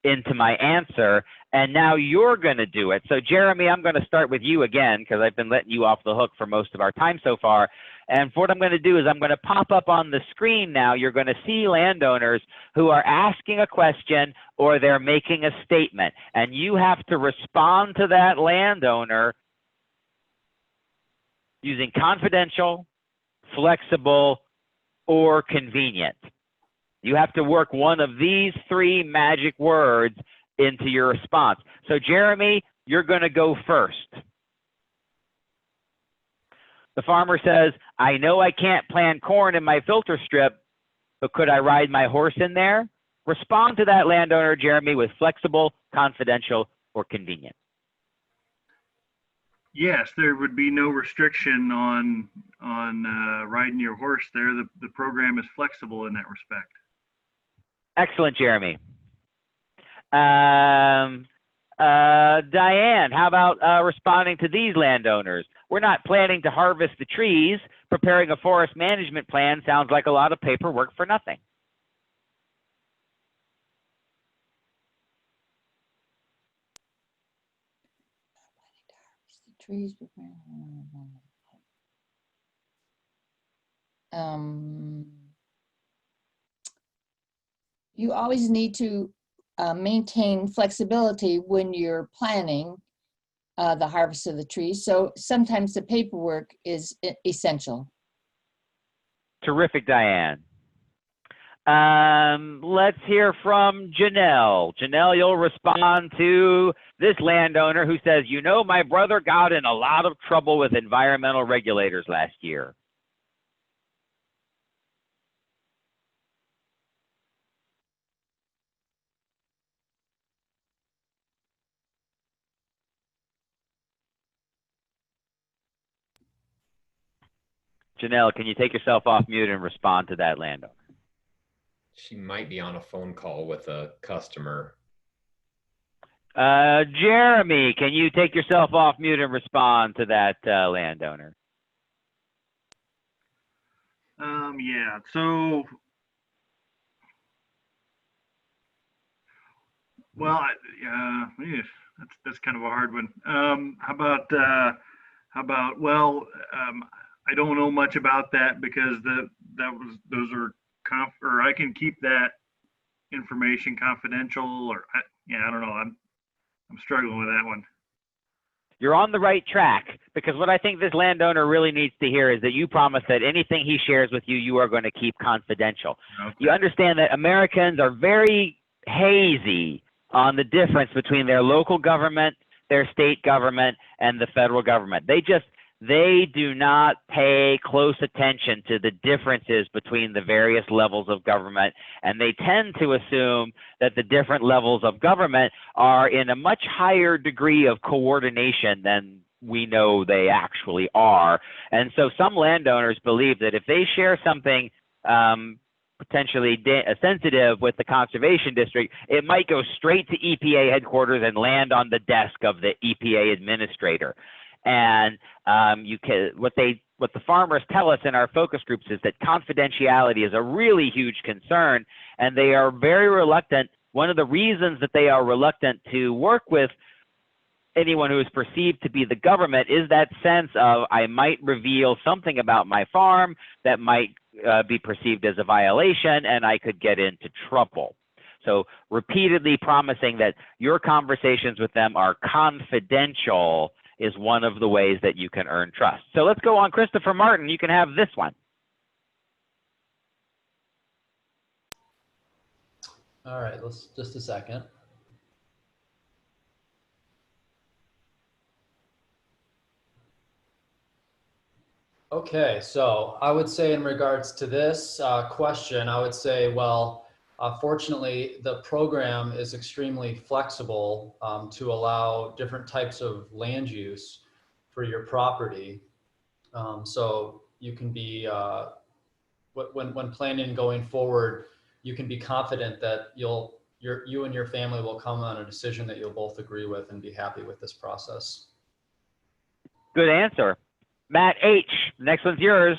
A: into my answer, and now you're going to do it. So Jeremy, I'm going to start with you again because I've been letting you off the hook for most of our time so far. And what I'm going to do is I'm going to pop up on the screen now. You're going to see landowners who are asking a question or they're making a statement, and you have to respond to that landowner using confidential, flexible, or convenient. You have to work one of these 3 magic words into your response. So Jeremy, you're going to go first. The farmer says, I know I can't plant corn in my filter strip, but could I ride my horse in there? Respond to that landowner, Jeremy, with flexible, confidential, or convenient.
H: Yes, there would be no restriction on riding your horse there. The program is flexible in that respect.
A: Excellent, Jeremy. Diane, how about responding to these landowners? We're not planning to harvest the trees. Preparing a forest management plan sounds like a lot of paperwork for nothing.
C: Trees. You always need to maintain flexibility when you're planning the harvest of the trees. So sometimes the paperwork is essential.
A: Terrific, Diane. Let's hear from Janelle. Janelle, you'll respond to this landowner who says, you know, my brother got in a lot of trouble with environmental regulators last year. Janelle, can you take yourself off mute and respond to that landowner?
G: She might be on a phone call with a customer.
A: Jeremy, can you take yourself off mute and respond to that landowner?
H: Yeah, so, well, that's kind of a hard one. How about, well, I don't know much about that because those are or I can keep that information confidential, or I don't know. I'm struggling with that one.
A: You're on the right track, because what I think this landowner really needs to hear is that you promise that anything he shares with you, you are going to keep confidential. Okay. You understand that Americans are very hazy on the difference between their local government, their state government, and the federal government. they do not pay close attention to the differences between the various levels of government, and they tend to assume that the different levels of government are in a much higher degree of coordination than we know they actually are. And so some landowners believe that if they share something potentially sensitive with the conservation district, it might go straight to EPA headquarters and land on the desk of the EPA administrator. And what the farmers tell us in our focus groups is that confidentiality is a really huge concern, and they are very reluctant. One of the reasons that they are reluctant to work with anyone who is perceived to be the government is that sense of, I might reveal something about my farm that might be perceived as a violation, and I could get into trouble. So repeatedly promising that your conversations with them are confidential is one of the ways that you can earn trust. So let's go on. Christopher Martin, you can have this one.
F: All right, just a second. Okay, so I would say in regards to this question, I would say, well, fortunately, the program is extremely flexible to allow different types of land use for your property. So you can be, when planning going forward, you can be confident that you and your family will come on a decision that you'll both agree with and be happy with this process.
A: Good answer. Matt H., next one's yours.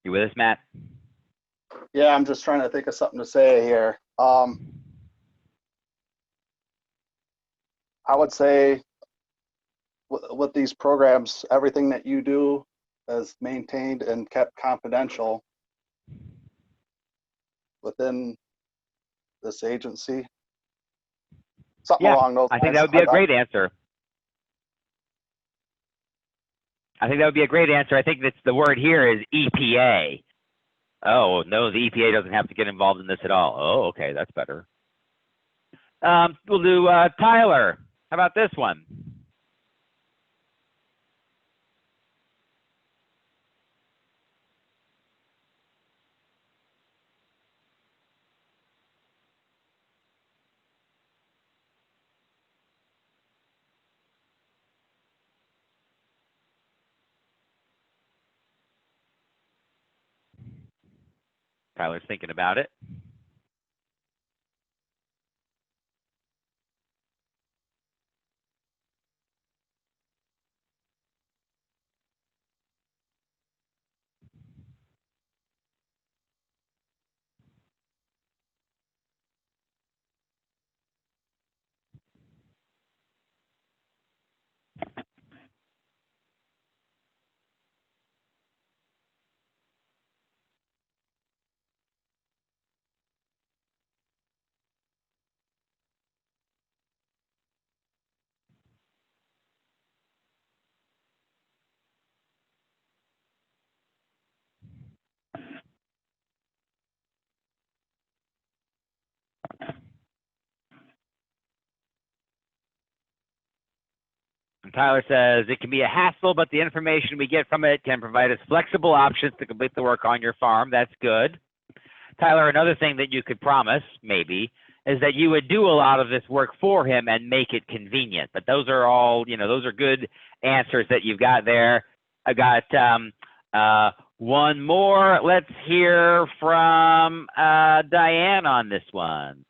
A: You with us, Matt?
E: Yeah, I'm just trying to think of something to say here. I would say with these programs, everything that you do is maintained and kept confidential within this agency. Something along those lines.
A: I think that would be a great answer. I think that would be a great answer. I think that's the word here is EPA. Oh, no, the EPA doesn't have to get involved in this at all. Oh, okay, that's better. We'll do Tyler. How about this one? Tyler's thinking about it. And Tyler says, it can be a hassle, but the information we get from it can provide us flexible options to complete the work on your farm. That's good. Tyler, another thing that you could promise, maybe, is that you would do a lot of this work for him and make it convenient. But those are all, those are good answers that you've got there. I got one more. Let's hear from Diane on this one.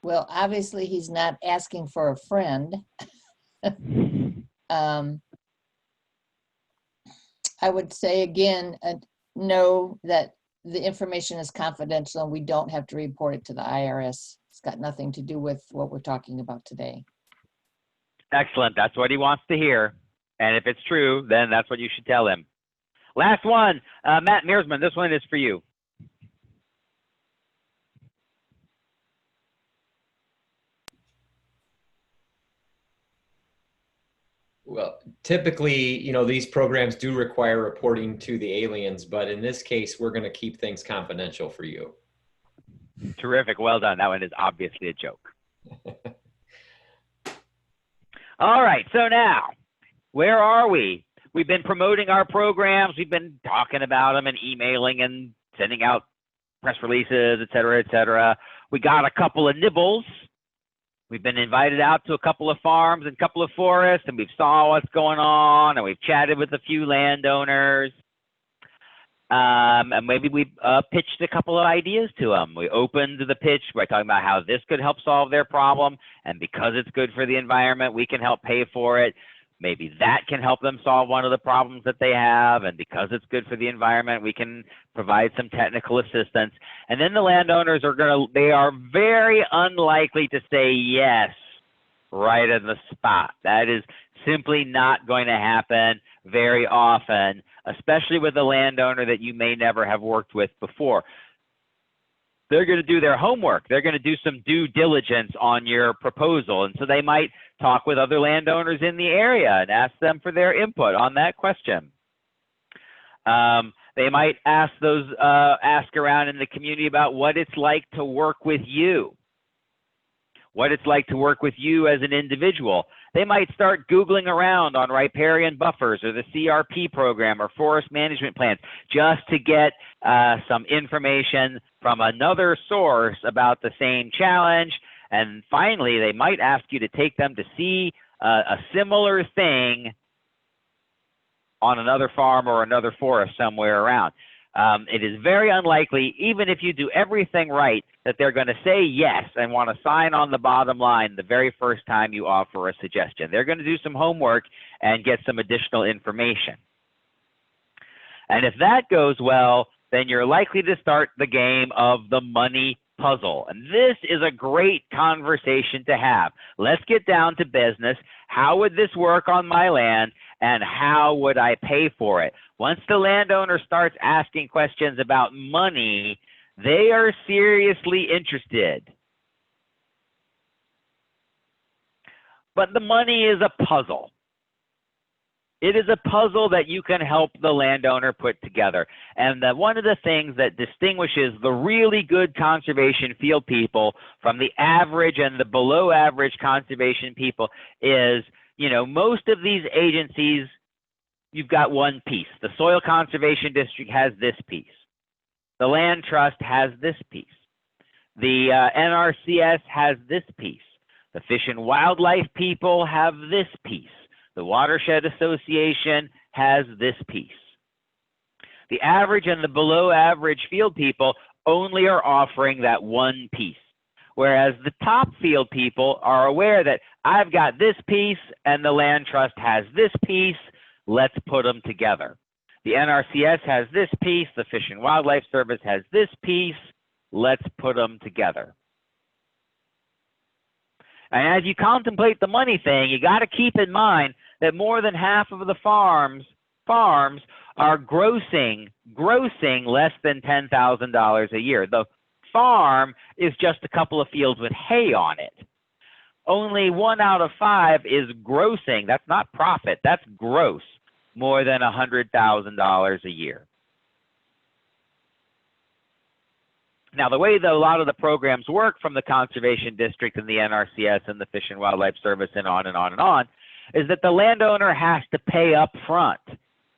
C: Well, obviously he's not asking for a friend. I would say again, know that the information is confidential and we don't have to report it to the IRS. It's got nothing to do with what we're talking about today.
A: Excellent. That's what he wants to hear. And if it's true, then that's what you should tell him. Last one, Matt Mearsman, this one is for you.
G: Well, typically, you know, these programs do require reporting to the aliens, but in this case, we're going to keep things confidential for you.
A: Terrific. Well done. That one is obviously a joke. All right. So now, where are we? We've been promoting our programs. We've been talking about them and emailing and sending out press releases, et cetera, et cetera. We got a couple of nibbles. We've been invited out to a couple of farms and a couple of forests, and we've saw what's going on, and we've chatted with a few landowners. And maybe we pitched a couple of ideas to them. We opened the pitch by talking about how this could help solve their problem, and because it's good for the environment, we can help pay for it. Maybe that can help them solve one of the problems that they have, and because it's good for the environment, we can provide some technical assistance. And then the landowners they are very unlikely to say yes right in the spot. That is simply not going to happen very often, especially with a landowner that you may never have worked with before. They're going to do their homework. They're going to do some due diligence on your proposal. And so they might talk with other landowners in the area and ask them for their input on that question. They might ask around in the community about what it's like to work with you, what it's like to work with you as an individual. They might start Googling around on riparian buffers or the CRP program or forest management plans just to get some information from another source about the same challenge. And finally, they might ask you to take them to see a similar thing on another farm or another forest somewhere around. It is very unlikely, even if you do everything right, that they're going to say yes and want to sign on the bottom line the very first time you offer a suggestion. They're going to do some homework and get some additional information. And if that goes well, then you're likely to start the game of the money puzzle. And this is a great conversation to have. Let's get down to business. How would this work on my land, and how would I pay for it? Once the landowner starts asking questions about money, they are seriously interested. But the money is a puzzle. It is a puzzle that you can help the landowner put together. And one of the things that distinguishes the really good conservation field people from the average and the below average conservation people is, you know, most of these agencies, you've got one piece. The Soil Conservation District has this piece. The Land Trust has this piece. The NRCS has this piece. The Fish and Wildlife people have this piece. The Watershed Association has this piece. The average and the below average field people only are offering that one piece, whereas the top field people are aware that I've got this piece and the Land Trust has this piece, let's put them together. The NRCS has this piece, the Fish and Wildlife Service has this piece, let's put them together. And as you contemplate the money thing, you got to keep in mind that more than half of the farms are grossing less than $10,000 a year. The farm is just a couple of fields with hay on it. Only 1 out of 5 is grossing. That's not profit, that's gross, more than $100,000 a year. Now, the way that a lot of the programs work from the Conservation District and the NRCS and the Fish and Wildlife Service and on and on and on is that the landowner has to pay up front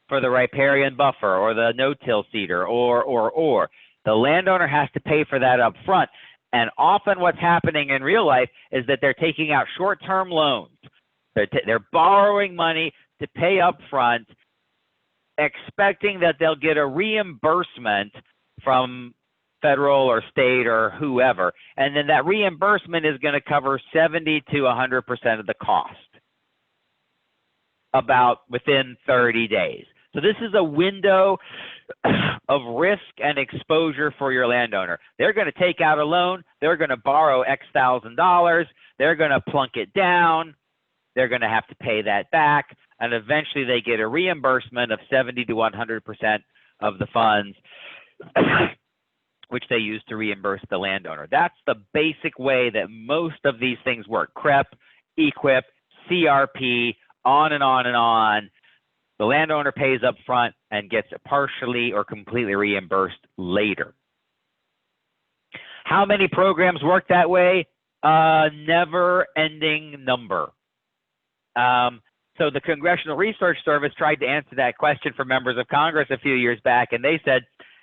A: for the riparian buffer or the no-till cedar or. The landowner has to pay for that up front. And often what's happening in real life is that they're taking out short-term loans. They're borrowing money to pay up front, expecting that they'll get a reimbursement from federal or state or whoever. And then that reimbursement is going to cover 70 to 100% of the cost about within 30 days. So this is a window of risk and exposure for your landowner. They're going to take out a loan. They're going to borrow X thousand dollars. They're going to plunk it down. They're going to have to pay that back. And eventually they get a reimbursement of 70 to 100% of the funds, which they use to reimburse the landowner. That's the basic way that most of these things work. CREP, EQIP, CRP, on and on and on. The landowner pays up front and gets partially or completely reimbursed later. How many programs work that way? Never-ending number. So the Congressional Research Service tried to answer that question for members of Congress a few years back, and they said,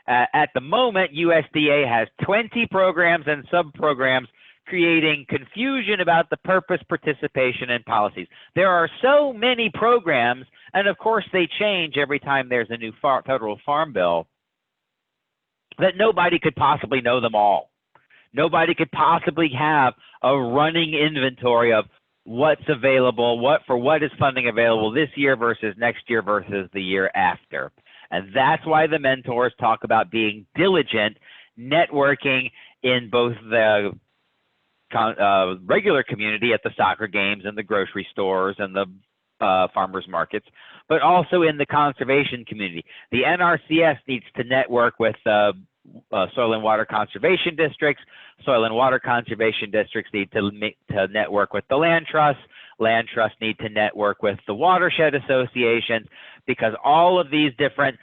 A: at the moment, USDA has 20 programs and sub-programs creating confusion about the purpose, participation, and policies. There are so many programs, and of course they change every time there's a new federal farm bill, that nobody could possibly know them all. Nobody could possibly have a running inventory of what's available, what is funding available this year versus next year versus the year after. And that's why the mentors talk about being diligent, networking in both the regular community at the soccer games and the grocery stores and the farmers markets, but also in the conservation community. The NRCS needs to network with soil and water conservation districts. Soil and water conservation districts need to network with the land trusts. Land trusts need to network with the watershed associations, because all of these different,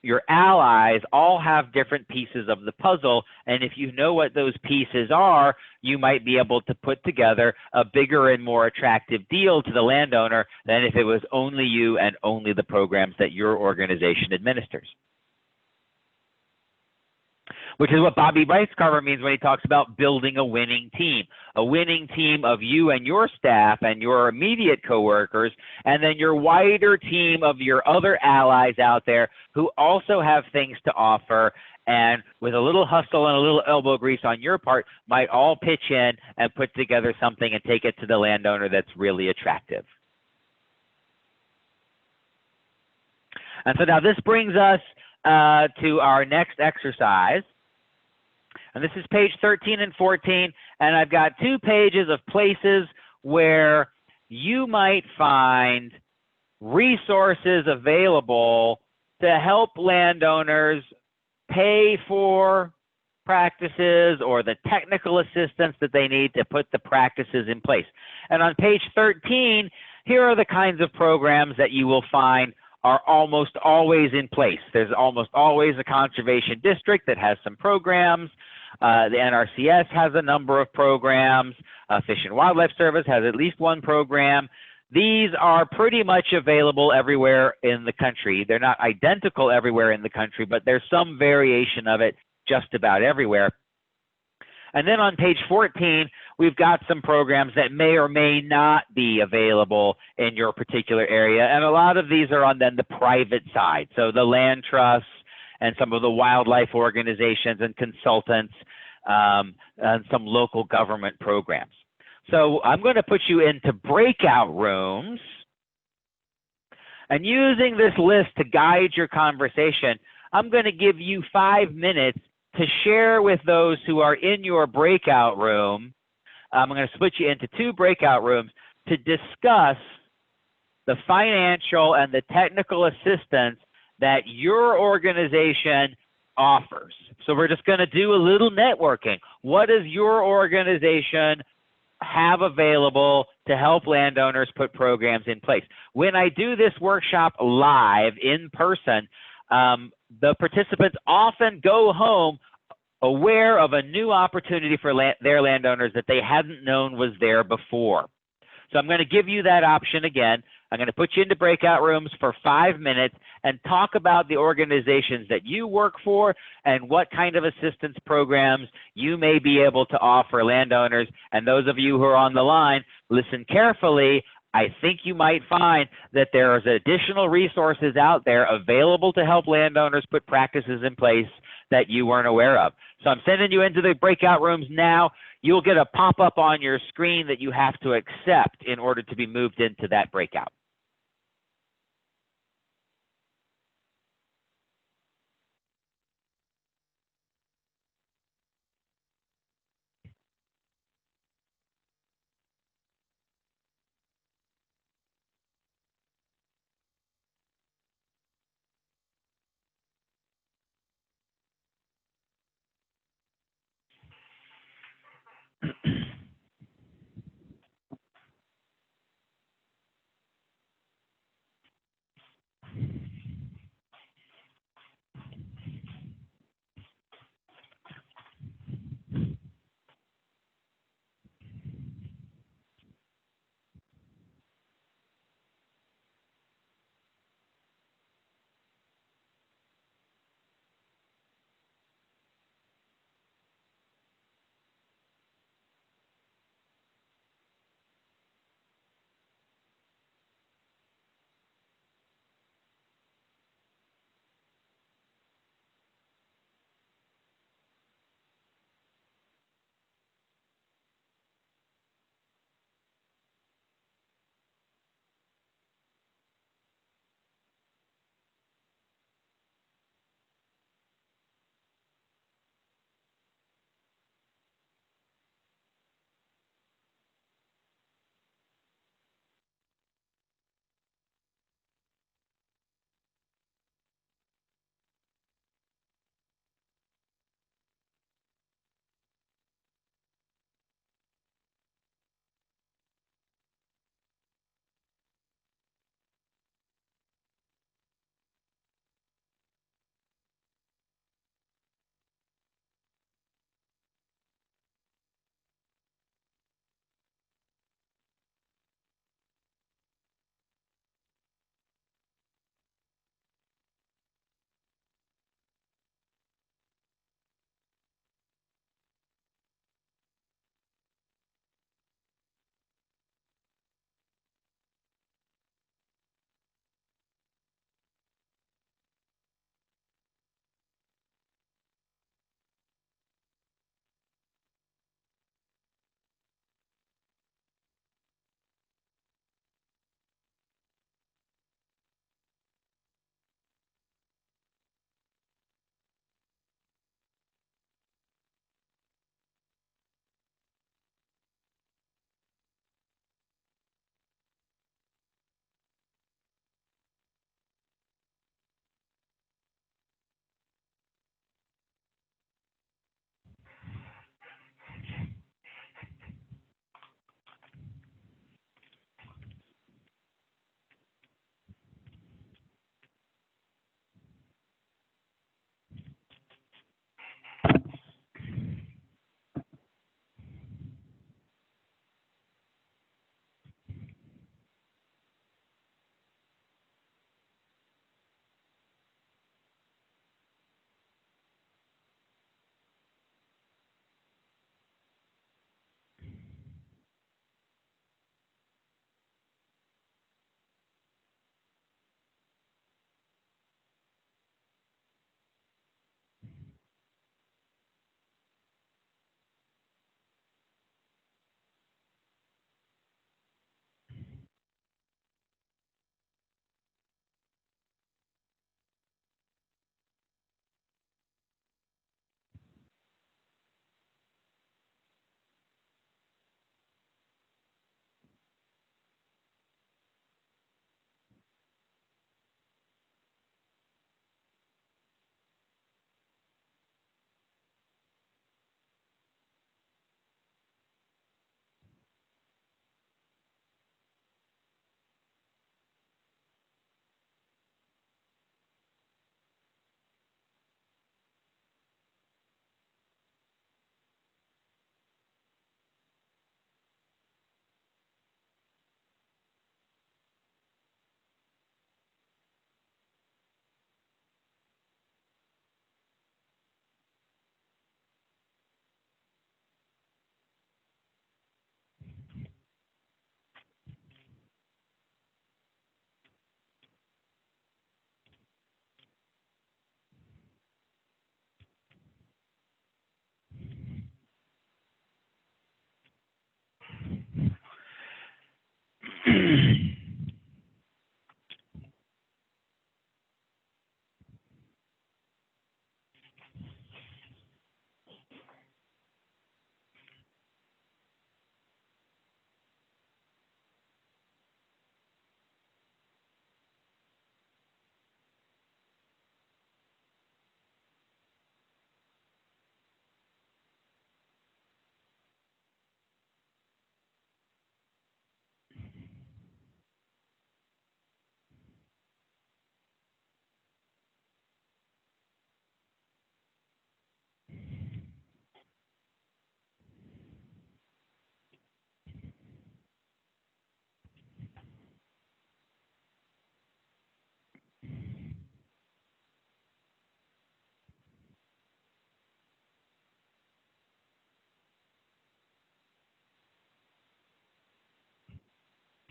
A: your allies all have different pieces of the puzzle. And if you know what those pieces are, you might be able to put together a bigger and more attractive deal to the landowner than if it was only you and only the programs that your organization administers. Which is what Bobby Rice-Carver means when he talks about building a winning team of you and your staff and your immediate coworkers, and then your wider team of your other allies out there who also have things to offer, and with a little hustle and a little elbow grease on your part, might all pitch in and put together something and take it to the landowner that's really attractive. And so now this brings us to our next exercise. And this is page 13 and 14, and I've got 2 pages of places where you might find resources available to help landowners pay for practices or the technical assistance that they need to put the practices in place. And on page 13, here are the kinds of programs that you will find are almost always in place. There's almost always a conservation district that has some programs. The NRCS has a number of programs. Fish and Wildlife Service has at least one program. These are pretty much available everywhere in the country. They're not identical everywhere in the country, but there's some variation of it just about everywhere. And then on page 14, we've got some programs that may or may not be available in your particular area. And a lot of these are on then the private side. So the land trusts and some of the wildlife organizations and consultants and some local government programs. So I'm going to put you into breakout rooms. And using this list to guide your conversation, I'm going to give you 5 minutes to share with those who are in your breakout room. I'm going to split you into 2 breakout rooms to discuss the financial and the technical assistance that your organization offers. So we're just going to do a little networking. What does your organization have available to help landowners put programs in place? When I do this workshop live in person, the participants often go home aware of a new opportunity for their landowners that they hadn't known was there before. So I'm going to give you that option again. I'm going to put you into breakout rooms for 5 minutes and talk about the organizations that you work for and what kind of assistance programs you may be able to offer landowners. And those of you who are on the line, listen carefully. I think you might find that there is additional resources out there available to help landowners put practices in place that you weren't aware of. So I'm sending you into the breakout rooms now. You'll get a pop-up on your screen that you have to accept in order to be moved into that breakout.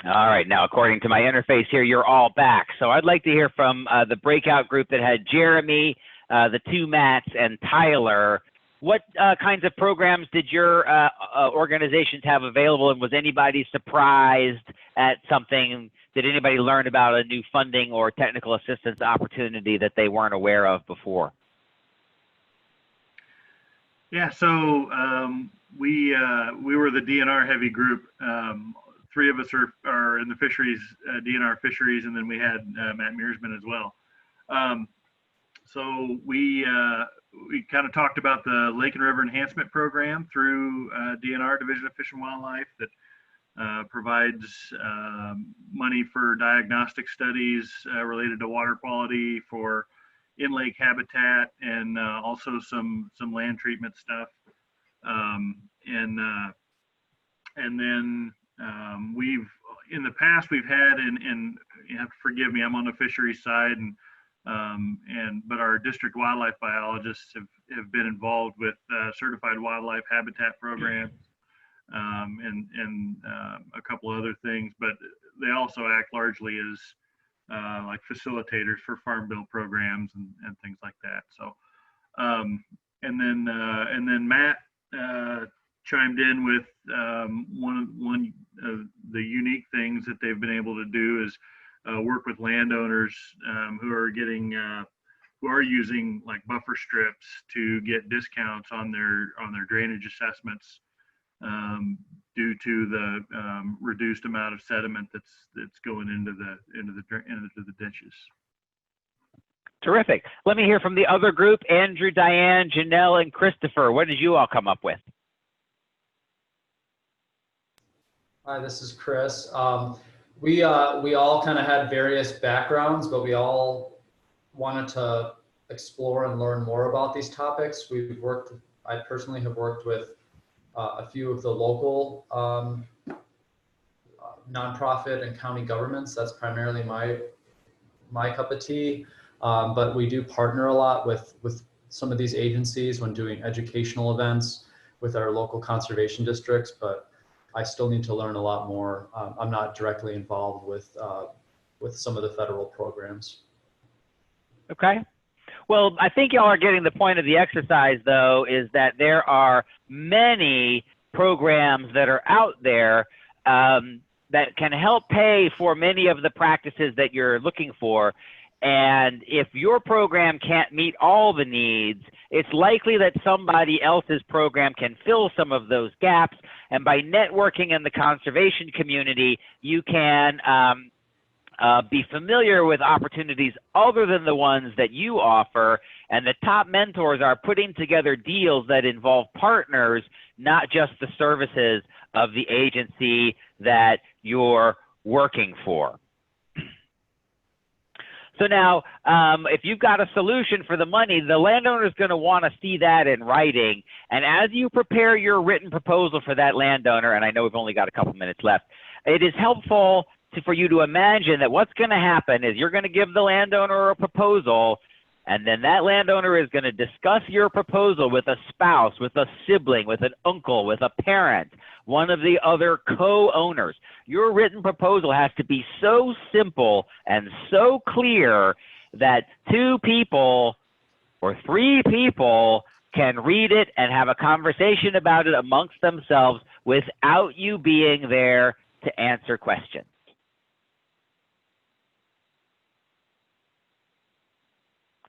A: All right, now according to my interface here, you're all back. So I'd like to hear from the breakout group that had Jeremy, the two Matts, and Tyler. What kinds of programs did your organizations have available, and was anybody surprised at something? Did anybody learn about a new funding or technical assistance opportunity that they weren't aware of before?
H: Yeah, so we were the DNR heavy group. Three of us are in the fisheries, DNR fisheries, and then we had Matt Mearsman as well. So we kind of talked about the Lake and River Enhancement Program through DNR, Division of Fish and Wildlife, that provides money for diagnostic studies related to water quality, for in-lake habitat, and also some land treatment stuff. And then in the past we've had, and you have to forgive me, I'm on the fisheries side, but our district wildlife biologists have been involved with certified wildlife habitat programs, and a couple other things, but they also act largely as like facilitators for farm bill programs and things like that. So, and then Matt chimed in with one of the unique things that they've been able to do is work with landowners who are using like buffer strips to get discounts on their drainage assessments due to the reduced amount of sediment that's going into the ditches.
A: Terrific. Let me hear from the other group: Andrew, Diane, Janelle, and Christopher. What did you all come up with?
F: Hi, this is Chris. We all kind of had various backgrounds, but we all wanted to explore and learn more about these topics. I personally have worked with a few of the local nonprofit and county governments. That's primarily my cup of tea. But we do partner a lot with some of these agencies when doing educational events with our local conservation districts, but I still need to learn a lot more. I'm not directly involved with some of the federal programs.
A: Okay. Well, I think y'all are getting the point of the exercise, though, is that there are many programs that are out there that can help pay for many of the practices that you're looking for. And if your program can't meet all the needs, it's likely that somebody else's program can fill some of those gaps. And by networking in the conservation community, you can be familiar with opportunities other than the ones that you offer. And the top mentors are putting together deals that involve partners, not just the services of the agency that you're working for. So now, if you've got a solution for the money, the landowner is going to want to see that in writing. And as you prepare your written proposal for that landowner, and I know we've only got a couple minutes left, it is helpful for you to imagine that what's going to happen is you're going to give the landowner a proposal, and then that landowner is going to discuss your proposal with a spouse, with a sibling, with an uncle, with a parent, one of the other co-owners. Your written proposal has to be so simple and so clear that 2 people or 3 people can read it and have a conversation about it amongst themselves without you being there to answer questions.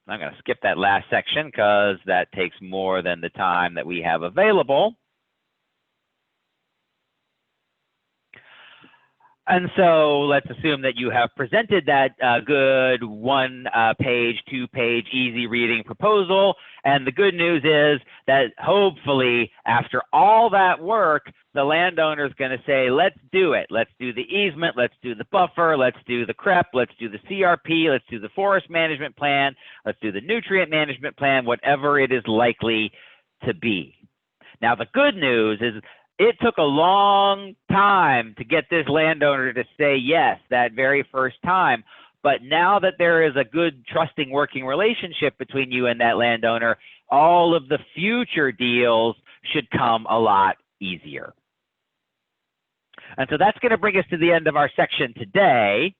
A: I'm going to skip that last section because that takes more than the time that we have available. And so let's assume that you have presented that good 1-page, 2-page, easy reading proposal. And the good news is that hopefully after all that work, the landowner is going to say, let's do it. Let's do the easement. Let's do the buffer. Let's do the CREP. Let's do the CRP. Let's do the forest management plan. Let's do the nutrient management plan, whatever it is likely to be. Now, the good news is it took a long time to get this landowner to say yes that very first time. But now that there is a good, trusting, working relationship between you and that landowner, all of the future deals should come a lot easier. And so that's going to bring us to the end of our section today.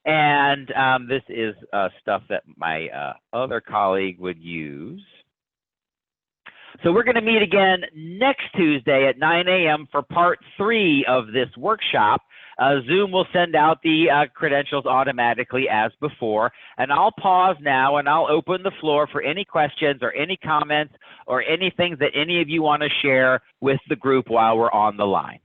A: And this is stuff that my other colleague would use. So we're going to meet again next Tuesday at 9 a.m. for part 3 of this workshop. Zoom will send out the credentials automatically as before. And I'll pause now and I'll open the floor for any questions or any comments or anything that any of you want to share with the group while we're on the line.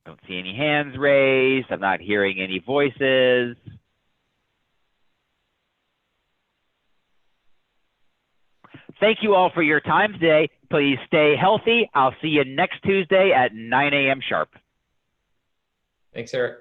A: I don't see any hands raised. I'm not hearing any voices. Thank you all for your time today. Please stay healthy. I'll see you next Tuesday at 9 a.m. sharp.
G: Thanks, Eric.